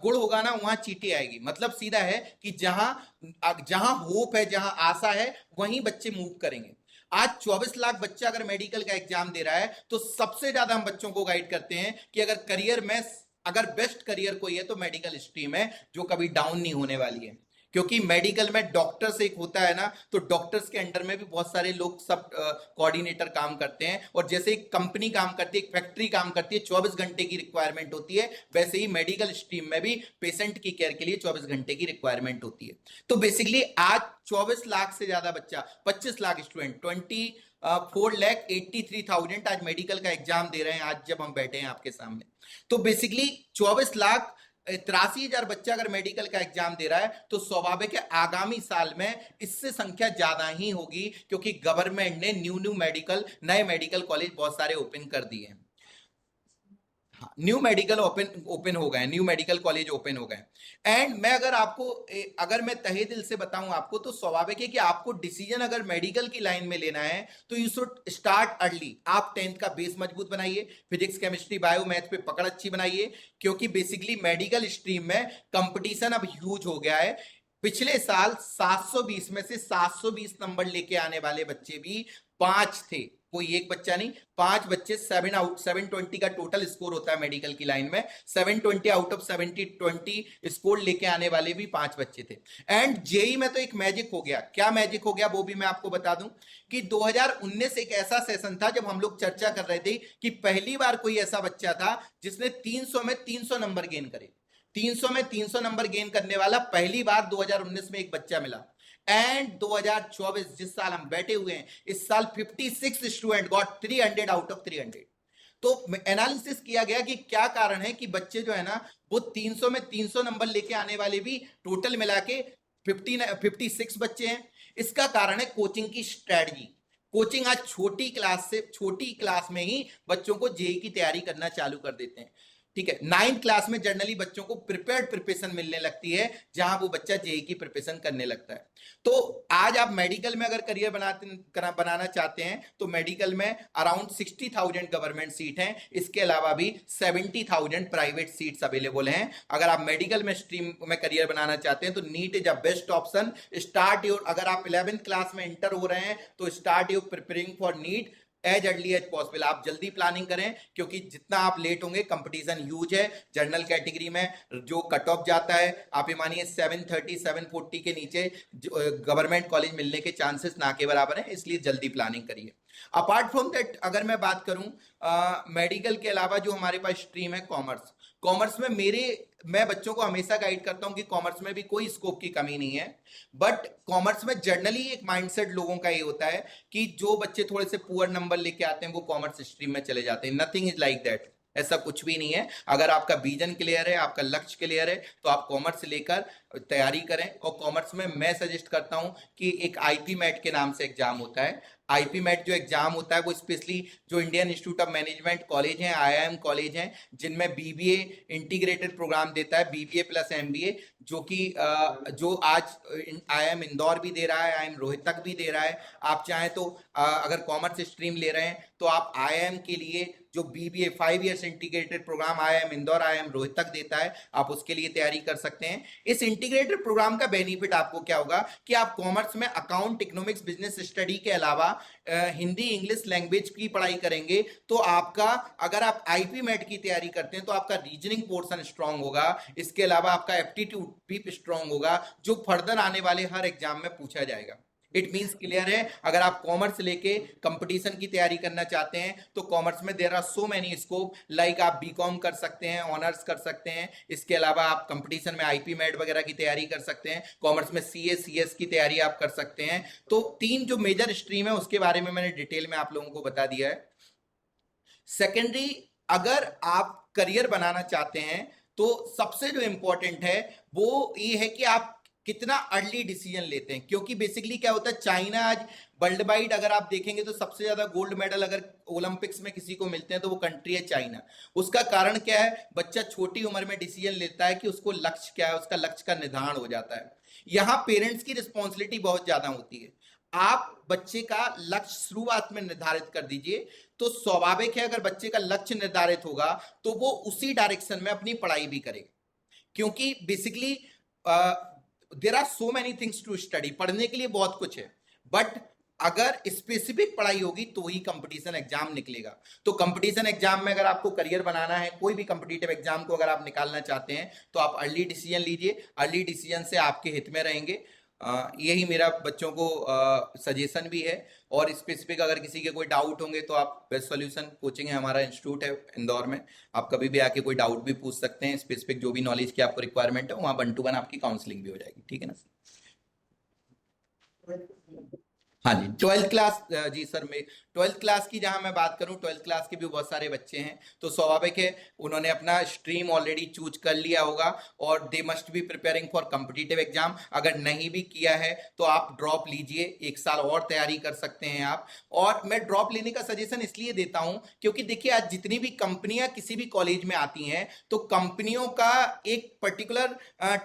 गुड़ होगा ना वहां चींटी आएगी। मतलब सीधा है कि जहां होप है, जहां आशा है, वहीं बच्चे मूव करेंगे। आज 24 लाख बच्चा अगर मेडिकल का एग्जाम दे रहा है तो सबसे ज्यादा हम बच्चों को गाइड करते हैं कि अगर करियर में अगर बेस्ट करियर कोई है तो मेडिकल स्ट्रीम है, जो कभी डाउन नहीं होने वाली है। क्योंकि मेडिकल में डॉक्टर्स एक होता है ना, तो डॉक्टर्स के अंडर में भी बहुत सारे लोग सब कोऑर्डिनेटर काम करते हैं। और जैसे एक कंपनी काम करती है, एक फैक्ट्री काम करती है, 24 घंटे की रिक्वायरमेंट होती है, वैसे ही मेडिकल स्ट्रीम में भी पेशेंट की केयर के लिए 24 घंटे की रिक्वायरमेंट होती है। तो बेसिकली आज 24 लाख से ज्यादा बच्चा, 25 लाख स्टूडेंट, 4,83,000 आज मेडिकल का एग्जाम दे रहे हैं आज जब हम बैठे हैं आपके सामने। तो बेसिकली 24,83,000 बच्चा अगर मेडिकल का एग्जाम दे रहा है तो स्वाभाविक है आगामी साल में इससे संख्या ज्यादा ही होगी, क्योंकि गवर्नमेंट ने नए मेडिकल कॉलेज बहुत सारे ओपन कर दिए हैं। न्यू मेडिकल ओपन हो गए, न्यू मेडिकल कॉलेज ओपन हो गए। एंड मैं अगर मैं तहे दिल से बताऊं आपको तो स्वाभाविक है कि आपको डिसीजन अगर मेडिकल की लाइन में लेना है तो यू शुड स्टार्ट अर्ली। आप 10th का बेस मजबूत बनाइए, फिजिक्स, केमिस्ट्री, बायो, मैथ पे पकड़ अच्छी बनाइए, क्योंकि बेसिकली मेडिकल स्ट्रीम में कंपटीशन अब ह्यूज हो गया है। पिछले साल 720 में से 720 नंबर लेके आने वाले बच्चे भी 5 थे, कोई एक बच्चा नहीं, 5 बच्चे। 720 का टोटल स्कोर होता है मेडिकल की लाइन में, 720 आउट ऑफ 720 स्कोर लेके आने वाले भी 5 बच्चे थे। एंड जेई में तो एक मैजिक हो गया। क्या मैजिक हो गया वो भी मैं आपको बता दूं कि 2019 एक ऐसा सेशन था जब हम लोग चर्चा कर रहे थे कि पहली बार कोई ऐसा बच्चा था जिसने 300 में 300 नंबर गेन करे। 300 में 300 नंबर गेन करने वाला पहली बार 2019 में एक बच्चा मिला। एंड 2024 जिस साल हम बैठे हुए हैं, इस साल 56 स्टूडेंट गॉट 300 आउट ऑफ 300। तो एनालिसिस किया गया कि क्या कारण है कि बच्चे जो है ना वो 300 में 300 नंबर लेके आने वाले भी टोटल मिला के 56 बच्चे हैं। इसका कारण है कोचिंग की स्ट्रेटजी। कोचिंग आज छोटी क्लास में ही बच्चों को जेईई की तैयारी करना चालू कर देते हैं, ठीक है। 9th क्लास में जनरली बच्चों को प्रिपेयर्ड प्रिपरेशन मिलने लगती है, जहां वो बच्चा जेईई की प्रिपरेशन करने लगता है। तो आज आप मेडिकल में अगर करियर बनाना चाहते हैं तो मेडिकल में अराउंड 60,000 गवर्नमेंट सीट हैं, इसके अलावा भी 70,000 प्राइवेट सीट्स अवेलेबल हैं। अगर आप मेडिकल में स्ट्रीम में करियर बनाना चाहते हैं तो NEET is a best option. अगर आप 11th क्लास में इंटर हो रहे हैं तो start your preparing for NEET as early as possible. आप जल्दी प्लानिंग करें, क्योंकि जितना आप लेट होंगे कंपटीशन ह्यूज है। जनरल कैटेगरी में जो कट ऑफ जाता है, आप ये मानिए 730 740 के नीचे गवर्नमेंट कॉलेज मिलने के चांसेस ना के बराबर हैं, इसलिए जल्दी प्लानिंग करिए। अपार्ट फ्रॉम दैट अगर मैं बात करूं मेडिकल के अलावा जो हमारे पास स्ट्रीम है कॉमर्स, कॉमर्स में मैं बच्चों को हमेशा गाइड करता हूं कि कॉमर्स में भी कोई स्कोप की कमी नहीं है। बट कॉमर्स में जनरली एक माइंडसेट लोगों का ये होता है कि जो बच्चे थोड़े से पुअर नंबर लेके आते हैं वो कॉमर्स स्ट्रीम में चले जाते हैं। नथिंग इज लाइक दैट, ऐसा कुछ भी नहीं है। अगर आपका विजन क्लियर है, आपका लक्ष्य क्लियर है, तो आप कॉमर्स लेकर तैयारी करें। और कॉमर्स में मैं सजेस्ट करता हूं कि एक आईपी मैट के नाम से एग्जाम होता है। आईपी मैट जो एग्जाम होता है वो स्पेशली जो Indian institute of management college हैं, आईआईएम कॉलेज हैं, जिनमें बीबीए इंटीग्रेटेड प्रोग्राम देता है, बीबीए प्लस एमबीए, जो कि जो आज आईआईएम इंदौर भी दे रहा है, आईआईएम रोहतक भी दे रहा है। आप चाहें तो अगर कॉमर्स स्ट्रीम ले रहे हैं तो आप आईआईएम के लिए जो BBA 5 years integrated programme IIM Indore, IIM Rohtak देता है, आप उसके लिए तैयारी कर सकते हैं। इस इंटीग्रेटेड प्रोग्राम का बेनिफिट आपको क्या होगा कि आप कॉमर्स में अकाउंट, इकोनॉमिक्स, बिजनेस स्टडी के अलावा हिंदी, इंग्लिश लैंग्वेज की पढ़ाई करेंगे तो आपका, अगर आप आईपी मैट की तैयारी करते हैं तो आपका रीजनिंग पोर्शन स्ट्रांग होगा। इसके अलावा आपका एप्टीट्यूड भी स्ट्रांग होगा, जो फर्दर आने वाले हर एग्जाम में पूछा जाएगा। इट मीन्स क्लियर है, अगर आप कॉमर्स लेके कंपटीशन की तैयारी करना चाहते हैं तो कॉमर्स में there are so many scope, like आप बीकॉम कर सकते हैं, ऑनर्स कर सकते हैं। इसके अलावा आप कंपटीशन में आईपी मैट वगैरह की तैयारी कर सकते हैं। कॉमर्स में सीए, सीएस की तैयारी आप कर सकते हैं। तो 3 जो मेजर स्ट्रीम है उसके बारे में मैंने डिटेल में आप लोगों को बता दिया है। सेकेंडरी, अगर आप करियर बनाना चाहते हैं तो सबसे जो इंपॉर्टेंट है वो ये है कि आप कितना अर्ली डिसीजन लेते हैं। क्योंकि बेसिकली क्या होता है, चाइना आज वर्ल्ड वाइड अगर आप देखेंगे तो सबसे ज्यादा गोल्ड मेडल अगर ओलंपिक्स में किसी को मिलते हैं तो वो कंट्री है चाइना। उसका कारण क्या है, बच्चा छोटी उम्र में डिसीजन लेता है कि उसको लक्ष्य क्या है, उसका लक्ष्य का निर्धारण हो जाता है। यहाँ पेरेंट्स की रिस्पॉन्सिबिलिटी बहुत ज्यादा होती है। आप बच्चे का लक्ष्य शुरुआत में निर्धारित कर दीजिए तो स्वाभाविक है अगर बच्चे का लक्ष्य निर्धारित होगा तो वो उसी डायरेक्शन में अपनी पढ़ाई भी करेगा। क्योंकि basically there are so many things to study, पढ़ने के लिए बहुत कुछ है, बट अगर स्पेसिफिक पढ़ाई होगी तो ही कंपटीशन एग्जाम निकलेगा। तो कंपटीशन एग्जाम में अगर आपको करियर बनाना है, कोई भी कंपटीटिव एग्जाम को अगर आप निकालना चाहते हैं तो आप अर्ली डिसीजन लीजिए। अर्ली डिसीजन से आपके हित में रहेंगे। यही मेरा बच्चों को सजेशन भी है। और स्पेसिफिक अगर किसी के कोई डाउट होंगे तो आप बेस्ट सॉल्यूशन कोचिंग है, हमारा इंस्टीट्यूट है इंदौर में, आप कभी भी आके कोई डाउट भी पूछ सकते हैं। स्पेसिफिक जो भी नॉलेज की आपको रिक्वायरमेंट है वहाँ 1 to 1 आपकी काउंसलिंग भी हो जाएगी। ठीक है ना सर? हाँ जी, 12th क्लास, जी सर, मैं 12th क्लास की जहां मैं बात करूं, 12th क्लास के भी बहुत सारे बच्चे हैं, तो स्वाभाविक है उन्होंने अपना स्ट्रीम ऑलरेडी चूज कर लिया होगा और they must be preparing for competitive exam. अगर नहीं भी किया है तो आप ड्रॉप लीजिए, 1 साल और तैयारी कर सकते हैं आप। और मैं ड्रॉप लेने का सजेशन इसलिए देता हूं क्योंकि देखिए आज जितनी भी कंपनियां किसी भी कॉलेज में आती हैं तो कंपनियों का एक पर्टिकुलर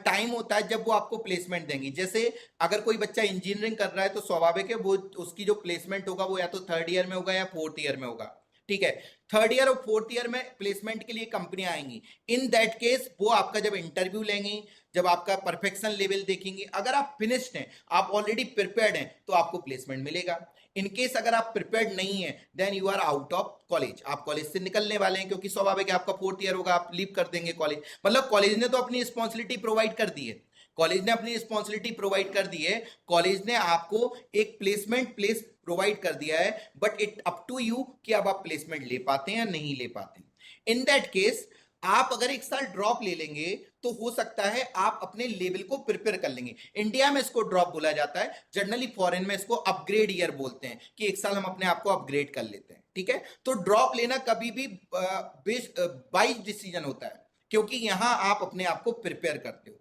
टाइम होता है जब वो आपको प्लेसमेंट देंगी। जैसे अगर कोई बच्चा इंजीनियरिंग कर रहा है तो स्वाभाविक है वो उसकी जो प्लेसमेंट होगा वो या तो 3rd ईयर में होगा या 4th ईयर में होगा। ठीक है, 3rd ईयर और 4th ईयर में प्लेसमेंट के लिए कंपनियां आएंगी। इन दैट केस वो आपका जब इंटरव्यू लेंगी, जब आपका परफेक्शन लेवल देखेंगे, अगर आप फिनिश्ड हैं, आप ऑलरेडी प्रिपेयर्ड हैं, तो आपको प्लेसमेंट मिलेगा। इन केस अगर आप प्रिपेयर्ड नहीं है then you are out of college, आप कॉलेज से निकलने वाले हैं। क्योंकि स्वाभाविक है आपका 4th ईयर होगा, आप लीव कर देंगे कॉलेज। मतलब कॉलेज ने तो अपनी रिस्पॉन्सिबिलिटी प्रोवाइड कर दी है, कॉलेज ने अपनी रिस्पॉन्सिबिलिटी प्रोवाइड कर दी है, कॉलेज ने आपको एक प्लेसमेंट प्लेस प्रोवाइड कर दिया है, but it up to you कि अब आप प्लेसमेंट ले पाते हैं या नहीं ले पाते। इन दैट केस आप अगर 1 साल ड्रॉप ले लेंगे तो हो सकता है आप अपने लेवल को प्रिपेयर कर लेंगे। इंडिया में इसको ड्रॉप बोला जाता है, जनरली फॉरेन में इसको अपग्रेड ईयर बोलते हैं कि 1 साल हम अपने आप को अपग्रेड कर लेते हैं। ठीक है, तो ड्रॉप लेना कभी भी वाइज डिसीजन होता है क्योंकि यहां आप अपने आप को प्रिपेयर करते हो।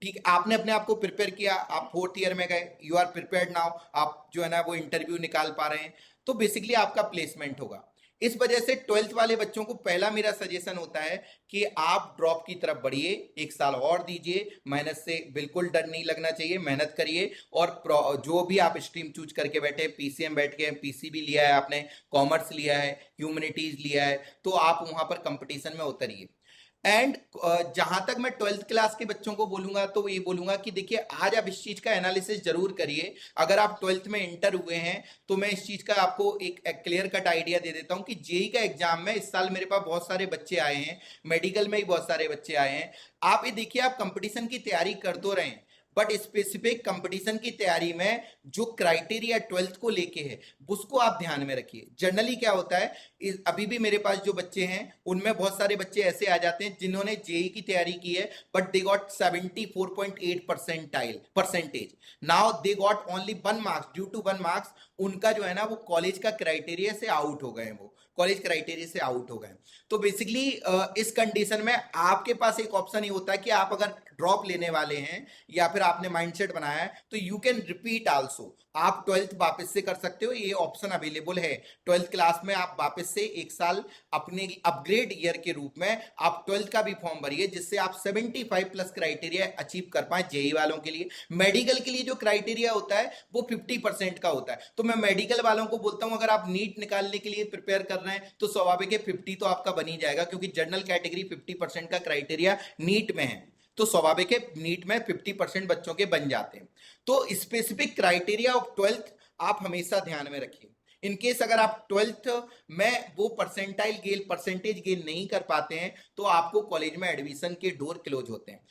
ठीक है, आपने अपने आप को प्रिपेयर किया, आप 4th ईयर में गए, यू आर प्रिपेयर्ड नाउ, आप जो है ना वो इंटरव्यू निकाल पा रहे हैं, तो बेसिकली आपका प्लेसमेंट होगा। इस वजह से 12th वाले बच्चों को पहला मेरा सजेशन होता है कि आप ड्रॉप की तरफ बढ़िए, 1 साल और दीजिए, मेहनत से बिल्कुल डर नहीं लगना चाहिए, मेहनत करिए। और जो भी आप स्ट्रीम चूज करके बैठे, पीसीएम बैठ के, पीसीबी लिया है आपने, कॉमर्स लिया है, ह्यूमैनिटीज लिया है, तो आप वहां पर कंपटीशन में उतरिए। एंड जहां तक मैं 12th क्लास के बच्चों को बोलूंगा तो ये बोलूंगा कि देखिए आज आप इस चीज का एनालिसिस जरूर करिए। अगर आप 12th में इंटर हुए हैं तो मैं इस चीज का आपको एक क्लियर कट आइडिया दे देता हूं कि जेई का एग्जाम में इस साल मेरे पास बहुत सारे बच्चे आए हैं, मेडिकल में ही बहुत सारे बच्चे आए हैं। आप ये देखिए, आप कंपटीशन की तैयारी कर तो रहे हैं बट स्पेसिफिक कंपटीशन की तैयारी में जो क्राइटेरिया 12th को लेके है उसको आप ध्यान में रखिए। जनरली क्या होता है, अभी भी मेरे पास जो बच्चे हैं उनमें बहुत सारे बच्चे ऐसे आ जाते हैं जिन्होंने जेई की तैयारी की है but they got 74.8 percentage. Now they got only 1 marks, due to 1 marks उनका जो है ना वो कॉलेज का क्राइटेरिया से आउट हो गए हैं, वो कॉलेज क्राइटेरिया से आउट हो गए। तो बेसिकली इस कंडीशन में आपके पास एक ऑप्शन ही होता है कि आप अगर ड्रॉप लेने वाले हैं या फिर आपने माइंडसेट बनाया है तो यू कैन रिपीट आल्सो, आप 12th वापस से कर सकते हो, ये ऑप्शन अवेलेबल है। 12th क्लास में आप वापस से एक साल अपने अपग्रेड ईयर के रूप में आप 12th का भी फॉर्म भरिए जिससे आप 75 प्लस क्राइटेरिया अचीव कर पाए जेई वालों के लिए। मेडिकल के लिए जो क्राइटेरिया होता है वो 50% का होता है। तो मैं मेडिकल वालों को बोलता हूं अगर आप नीट निकालने के लिए प्रिपेयर कर रहे हैं तो स्वाभाविक है 50 तो आपका बन ही जाएगा, क्योंकि जनरल कैटेगरी 50% का क्राइटेरिया नीट में है, तो स्वाभाविक है नीट में 50% बच्चों के बन जाते हैं। तो स्पेसिफिक क्राइटेरिया ऑफ 12th आप हमेशा ध्यान में रखिए। इन केस अगर आप 12th में वो परसेंटेज गेन नहीं कर पाते हैं तो आपको कॉलेज में एडमिशन के डोर क्लोज होते हैं।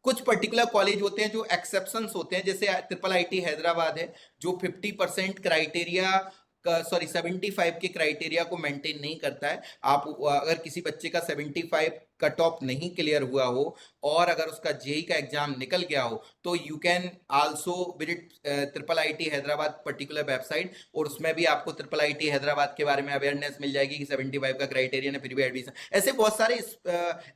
कुछ पर्टिकुलर कॉलेज होते हैं जो एक्सेप्शंस होते हैं, जैसे IIIT हैदराबाद है जो 50% क्राइटेरिया 75 के क्राइटेरिया को मेंटेन नहीं करता है। आप अगर किसी बच्चे का 75 कट ऑफ नहीं क्लियर हुआ हो और अगर उसका जेई का एग्जाम निकल गया हो तो you can also visit IIIT Hyderabad particular website, और उसमें भी आपको IIIT हैदराबाद के बारे में अवेयरनेस मिल जाएगी कि 75 का क्राइटेरिया ने फिर भी एडमिशन। ऐसे बहुत सारे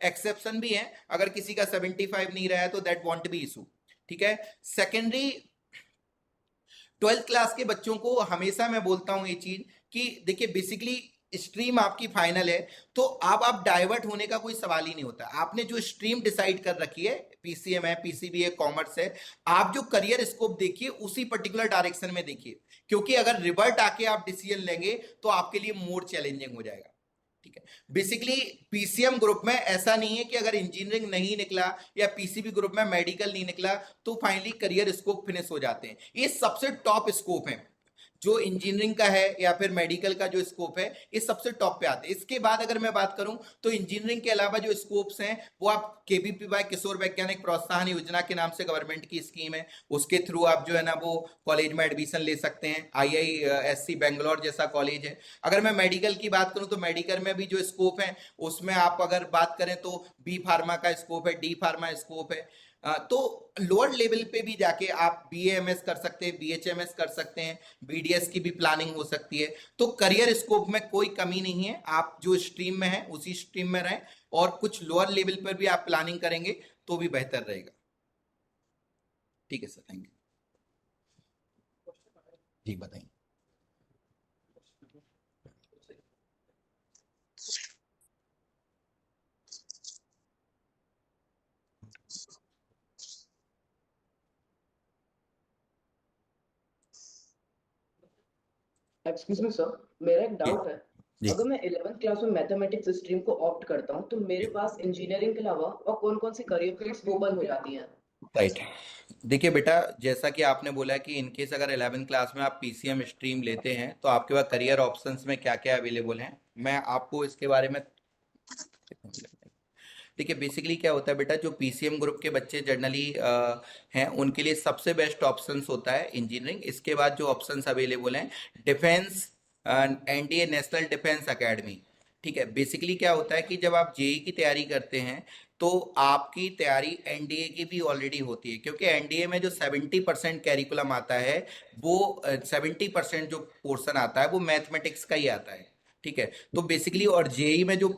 एक्सेप्शन भी हैं, अगर किसी का 75 नहीं रहा है तो दैट वॉन्ट बी इशू। ठीक है, सेकेंडरी 12th क्लास के बच्चों को हमेशा मैं बोलता हूं ये चीज कि देखिए बेसिकली स्ट्रीम आपकी फाइनल है तो अब आप डाइवर्ट होने का कोई सवाल ही नहीं होता। आपने जो स्ट्रीम डिसाइड कर रखी है, पीसीएम है, पीसीबी है, कॉमर्स है, आप जो करियर स्कोप देखिए उसी पर्टिकुलर डायरेक्शन में देखिए, क्योंकि अगर रिवर्ट आके आप डिसीजन लेंगे तो आपके लिए मोर चैलेंजिंग हो जाएगा। ठीक है, बेसिकली पीसीएम ग्रुप में ऐसा नहीं है कि अगर इंजीनियरिंग नहीं निकला या पीसीबी ग्रुप में मेडिकल नहीं निकला तो फाइनली करियर स्कोप फिनिश हो जाते हैं। ये सबसे टॉप स्कोप है, जो इंजीनियरिंग का है या फिर मेडिकल का जो स्कोप है ये सबसे टॉप पे आते हैं। इसके बाद अगर मैं बात करूं तो इंजीनियरिंग के अलावा जो स्कोप्स हैं वो आप केबीपीवाई किशोर वैज्ञानिक प्रोत्साहन योजना के नाम से गवर्नमेंट की स्कीम है, उसके थ्रू आप जो है ना वो कॉलेज में एडमिशन ले सकते हैं। IISc बेंगलोर जैसा कॉलेज है। अगर मैं मेडिकल की बात करूं तो मेडिकल में भी जो स्कोप है उसमें आप अगर बात करें तो बी फार्मा का स्कोप है, डी फार्मा स्कोप है। तो लोअर लेवल पे भी जाके आप BAMS कर सकते हैं, BHMS कर सकते हैं, BDS की भी प्लानिंग हो सकती है। तो करियर स्कोप में कोई कमी नहीं है, आप जो स्ट्रीम में है उसी स्ट्रीम में रहें, और कुछ लोअर लेवल पर भी आप प्लानिंग करेंगे तो भी बेहतर रहेगा। ठीक है सर, थैंक यू। जी बताइए। एक्सक्यूज मी सर, मेरा एक जी डाउट है। जी अगर मैं 11th क्लास में मैथमेटिक्स स्ट्रीम को ऑप्ट करता हूँ तो मेरे पास इंजीनियरिंग के अलावा और कौन कौन सी करियर फील्ड्स ओपन हो जाती हैं? राइट, देखिए बेटा, जैसा कि आपने बोला कि इनकेस अगर 11th क्लास में आप पीसीएम स्ट्रीम लेते हैं तो आपके पास करियर ऑप्शंस में क्या क्या अवेलेबल हैं, मैं आपको इसके बारे में। देखिए बेसिकली क्या होता है बेटा, जो पीसीएम ग्रुप के बच्चे जनरली हैं उनके लिए सबसे बेस्ट ऑप्शंस होता है इंजीनियरिंग। इसके बाद जो ऑप्शंस अवेलेबल हैं defence, NDA national defence academy. ठीक है, बेसिकली क्या होता है कि जब आप जेई की तैयारी करते हैं तो आपकी तैयारी एनडीए की भी ऑलरेडी होती है, क्योंकि एनडीए में जो 70% कैरिकुलम आता है वो 70% जो पोर्शन आता है वो मैथमेटिक्स का ही आता है। ठीक है, तो बेसिकली और जेई में जो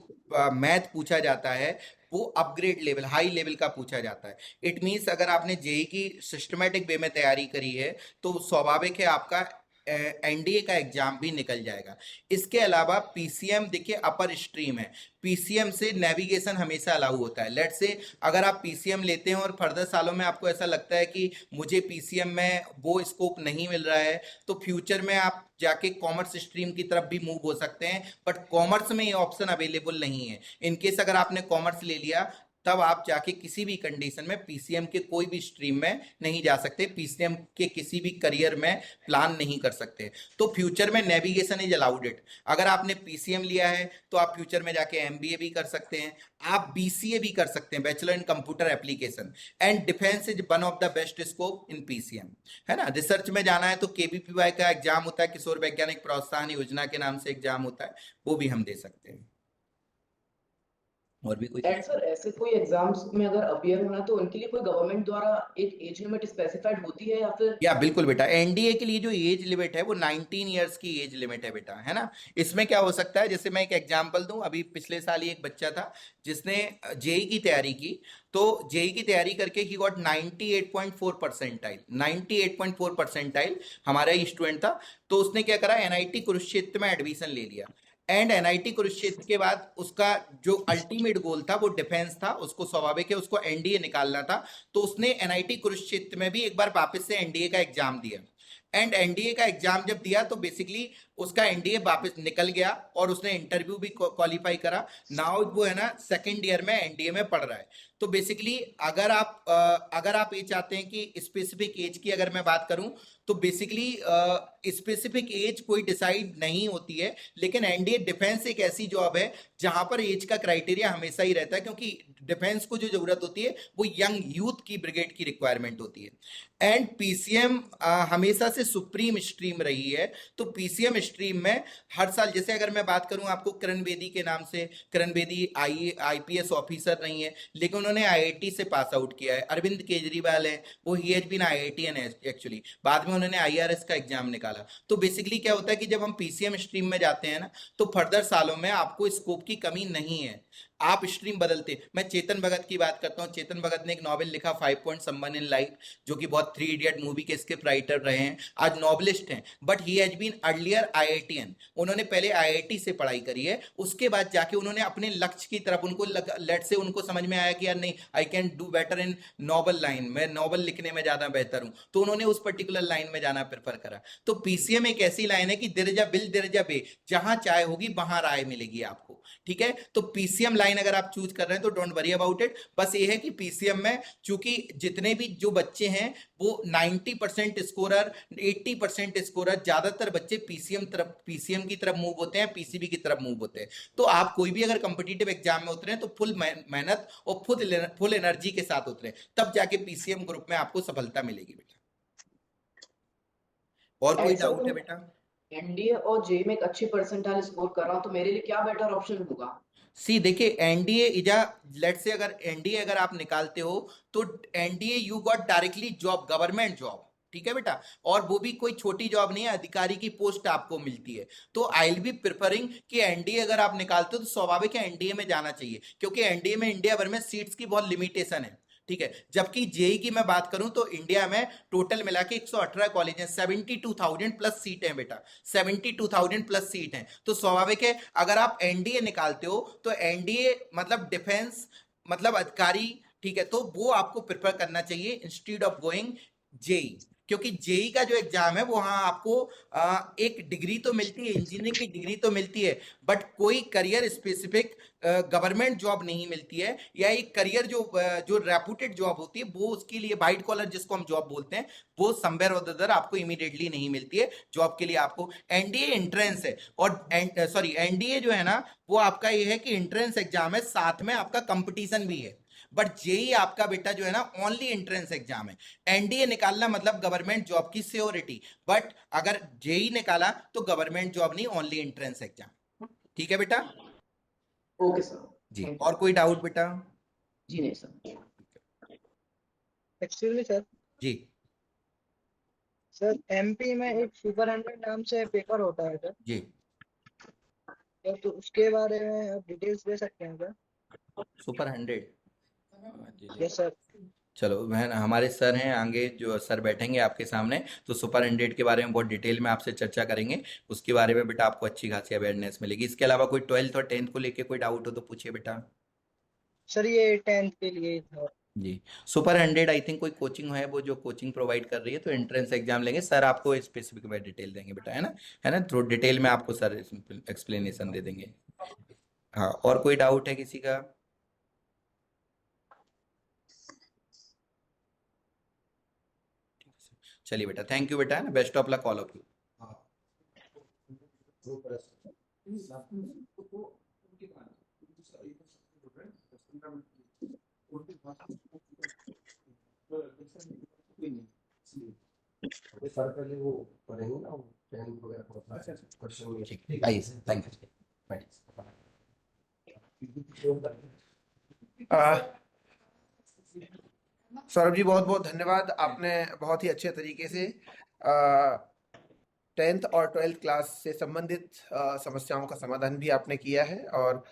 मैथ पूछा जाता है वो अपग्रेड लेवल, हाई लेवल का पूछा जाता है। इट मीन्स अगर आपने जेई की सिस्टमेटिक वे में तैयारी करी है तो स्वाभाविक है आपका एनडीए का एग्जाम भी निकल जाएगा। इसके अलावा पीसीएम देखिए अपर स्ट्रीम है, पीसीएम से नेविगेशन हमेशा अलाउ होता है। लेट से अगर आप पीसीएम लेते हैं और फर्दर सालों में आपको ऐसा लगता है कि मुझे पीसीएम में वो स्कोप नहीं मिल रहा है तो फ्यूचर में आप जाके कॉमर्स स्ट्रीम की तरफ भी मूव हो सकते हैं, बट कॉमर्स में ये ऑप्शन अवेलेबल नहीं है। इनकेस अगर आपने कॉमर्स ले लिया तब आप जाके किसी भी कंडीशन में पीसीएम के कोई भी स्ट्रीम में नहीं जा सकते, पीसीएम के किसी भी करियर में प्लान नहीं कर सकते। तो फ्यूचर में नेविगेशन इज अलाउड इट। अगर आपने पीसीएम लिया है तो आप फ्यूचर में जाके एमबीए भी कर सकते हैं, आप बीसीए भी कर सकते हैं, bachelor in computer application. And defence is one of the best scope in PCM, है ना। रिसर्च में जाना है तो केवीपीवाई का एग्जाम होता है, किशोर वैज्ञानिक प्रोत्साहन योजना के नाम से एग्जाम होता है, वो भी हम दे सकते हैं। और भी कोई एंड सर, ऐसे कोई एग्जाम्स में अगर अपियर होना है तो उनके लिए कोई गवर्नमेंट द्वारा एक एज लिमिट स्पेसिफाइड होती है या फिर? या बिल्कुल बेटा, एनडीए के लिए जो एज लिमिट है वो 19 ईयर्स की एज लिमिट है बेटा, है ना। इसमें क्या हो सकता है, जैसे मैं एक एग्जांपल दूं, अभी पिछले साल ही एक बच्चा था जिसने जेई की तैयारी की, तो जेई की तैयारी करके ही गॉट 98.4 परसेंटाइल, 98.4 परसेंटाइल हमारा ही स्टूडेंट था। तो उसने क्या करा, एनआईटी कुरुक्षेत्र में एडमिशन ले लिया। एंड एनआईटी कुरुक्षेत्र के बाद उसका जो अल्टीमेट गोल था वो डिफेंस था, उसको स्वाभाविक है उसको एनडीए निकालना था। तो उसने एनआईटी कुरुक्षेत्र में भी एक बार वापस से एनडीए का एग्जाम दिया। एंड एनडीए का एग्जाम जब दिया तो बेसिकली उसका एनडीए वापस निकल गया और उसने इंटरव्यू भी क्वालिफाई करा। नाउ वो है ना सेकंड ईयर में एनडीए में पढ़ रहा है। तो बेसिकली अगर आप ये चाहते हैं कि स्पेसिफिक एज की अगर मैं बात करूं तो बेसिकली स्पेसिफिक एज कोई डिसाइड नहीं होती है, लेकिन एनडीए डिफेंस एक ऐसी जॉब है जहां पर एज का क्राइटेरिया हमेशा ही रहता है, क्योंकि डिफेंस को जो जरूरत होती है वो यंग यूथ की ब्रिगेड की रिक्वायरमेंट होती है। एंड पीसीएम हमेशा से सुप्रीम स्ट्रीम रही है। तो पीसीएम स्ट्रीम में हर साल, जैसे अगर मैं बात करूं आपको किरण बेदी के नाम से, किरण बेदी आईपीएस ऑफिसर नहीं है लेकिन उन्होंने आईआईटी से पास आउट किया है। अरविंद केजरीवाल है, वो he has been IITian actually, बाद में उन्होंने आईआरएस का एग्जाम निकाला। तो बेसिकली क्या होता है कि जब हम पीसीएम स्ट्रीम में जाते हैं ना तो फर्दर सालों में आपको स्कोप की कमी नहीं है, आप स्ट्रीम बदलते। मैं चेतन भगत की बात करता हूँ, चेतन भगत ने एक नॉवेल लिखा 5 पॉइंट समवन इन लाइफ, जो कि बहुत 3 इडियट मूवी के स्क्रिप्ट राइटर रहे हैं, आज नॉवलिस्ट हैं, but he has been earlier IITian. उन्होंने पहले आईआईटी से पढ़ाई करी है, उसके बाद जाके उन्होंने अपने लक्ष्य की तरफ उनको लेट से उनको समझ में आया कि यार नहीं, I can do better in novel line, मैं नॉवल लिखने में ज्यादा बेहतर हूं, तो उन्होंने उस पर्टिकुलर लाइन में जाना प्रेफर करा। तो पीसीएम एक ऐसी लाइन है कि दिरजा बिल दिरजा बे, जहां चाय होगी वहां राय मिलेगी आपको, ठीक है। तो पीसीएम लाइन अगर आप चूज कर रहे हैं तो डोंट वरी अबाउट इट। बस ये है कि पीसीएम में चूंकि जितने भी जो बच्चे हैं वो 90% स्कोरर, 80% स्कोरर, ज्यादातर बच्चे पीसीएम की तरफ मूव होते हैं, पीसीबी की तरफ मूव होते हैं। तो आप कोई भी अगर कॉम्पिटिटिव एग्जाम में उतरे तो फुल मेहनत और फुल एनर्जी के साथ उतरे, तब जाके पीसीएम ग्रुप में आपको सफलता मिलेगी बेटा। और कोई डाउट है बेटा? एनडीए और जेई में एक अच्छी परसेंटाइल स्कोर कर रहा हूं तो मेरे लिए क्या बेटर ऑप्शन होगा? सी देखिए, एनडीए इजा लेट से अगर एनडीए अगर आप निकालते हो तो NDA you got directly job, government job, ठीक है बेटा। और वो भी कोई छोटी जॉब नहीं है, अधिकारी की पोस्ट आपको मिलती है। तो आई विल बी प्रिफरिंग कि एनडीए अगर आप निकालते हो तो स्वाभाविक है एनडीए में जाना चाहिए, क्योंकि एनडीए में इंडिया भर में सीट्स की बहुत लिमिटेशन है, ठीक है। जबकि जेई की मैं बात करूं तो इंडिया में टोटल मिला के 118 कॉलेज हैं, 72,000 प्लस सीट हैं बेटा, 72,000 प्लस सीट हैं। तो स्वाभाविक है अगर आप एनडीए निकालते हो तो एनडीए मतलब डिफेंस, मतलब अधिकारी, ठीक है, तो वो आपको प्रिफर करना चाहिए इंस्टीड ऑफ गोइंग जेई। क्योंकि जेई का जो एग्जाम है वो हाँ आपको एक डिग्री तो मिलती है, इंजीनियरिंग की डिग्री तो मिलती है, बट कोई करियर स्पेसिफिक गवर्नमेंट जॉब नहीं मिलती है, या एक करियर जो रेपुटेड जॉब होती है वो उसके लिए वाइट कॉलर जिसको हम जॉब बोलते हैं, वो समवेयर और अदर आपको इमीडिएटली नहीं मिलती है। जॉब के लिए आपको एनडीए एंट्रेंस है, और सॉरी एनडीए जो है ना वो आपका ये है कि एंट्रेंस एग्जाम है, साथ में आपका कंपटीशन भी है। बट जेई आपका बेटा जो है ना ओनली एंट्रेंस एग्जाम है। एनडीए निकालना मतलब गवर्नमेंट जॉब की सियोरिटी, बट अगर जेई निकाला तो गवर्नमेंट जॉब नहीं, ओनली एंट्रेंस एग्जाम, ठीक है बेटा। ओके सर, जी, थैंक और कोई डाउट बेटा? जी नहीं सर। Excuse me sir. जी सर एमपी में एक सुपर 100 नाम से पेपर होता है सर, जी, तो उसके बारे में आप डिटेल्स दे सकते हैं सर? Super 100, yes sir. चलो मैं हमारे सर हैं आगे, जो सर बैठेंगे आपके सामने, तो सुपर 100 के बारे में बहुत डिटेल में आपसे चर्चा करेंगे, उसके बारे में बेटा आपको अच्छी खासी अवेयरनेस मिलेगी। इसके अलावा कोई 12th और 10th को लेके कोई डाउट हो तो पूछिए बेटा। सर ये 10th के लिए ही था। जी, सुपर 100 आई थिंक कोई कोचिंग है वो जो कोचिंग प्रोवाइड कर रही है, तो एंट्रेंस एग्जाम लेंगे सर, आपको स्पेसिफिक में डिटेल देंगे बेटा, है ना, थोड़ा डिटेल में आपको सर एक्सप्लेनेशन दे देंगे। हाँ, और कोई डाउट है किसी का? चलिए बेटा, थैंक यू बेटा, best of luck all of you. आइए sir, thank you. Saurabh ji, बहुत बहुत धन्यवाद। आपने बहुत ही अच्छे तरीके से 10th और 12th क्लास से संबंधित समस्याओं का समाधान भी आपने किया है और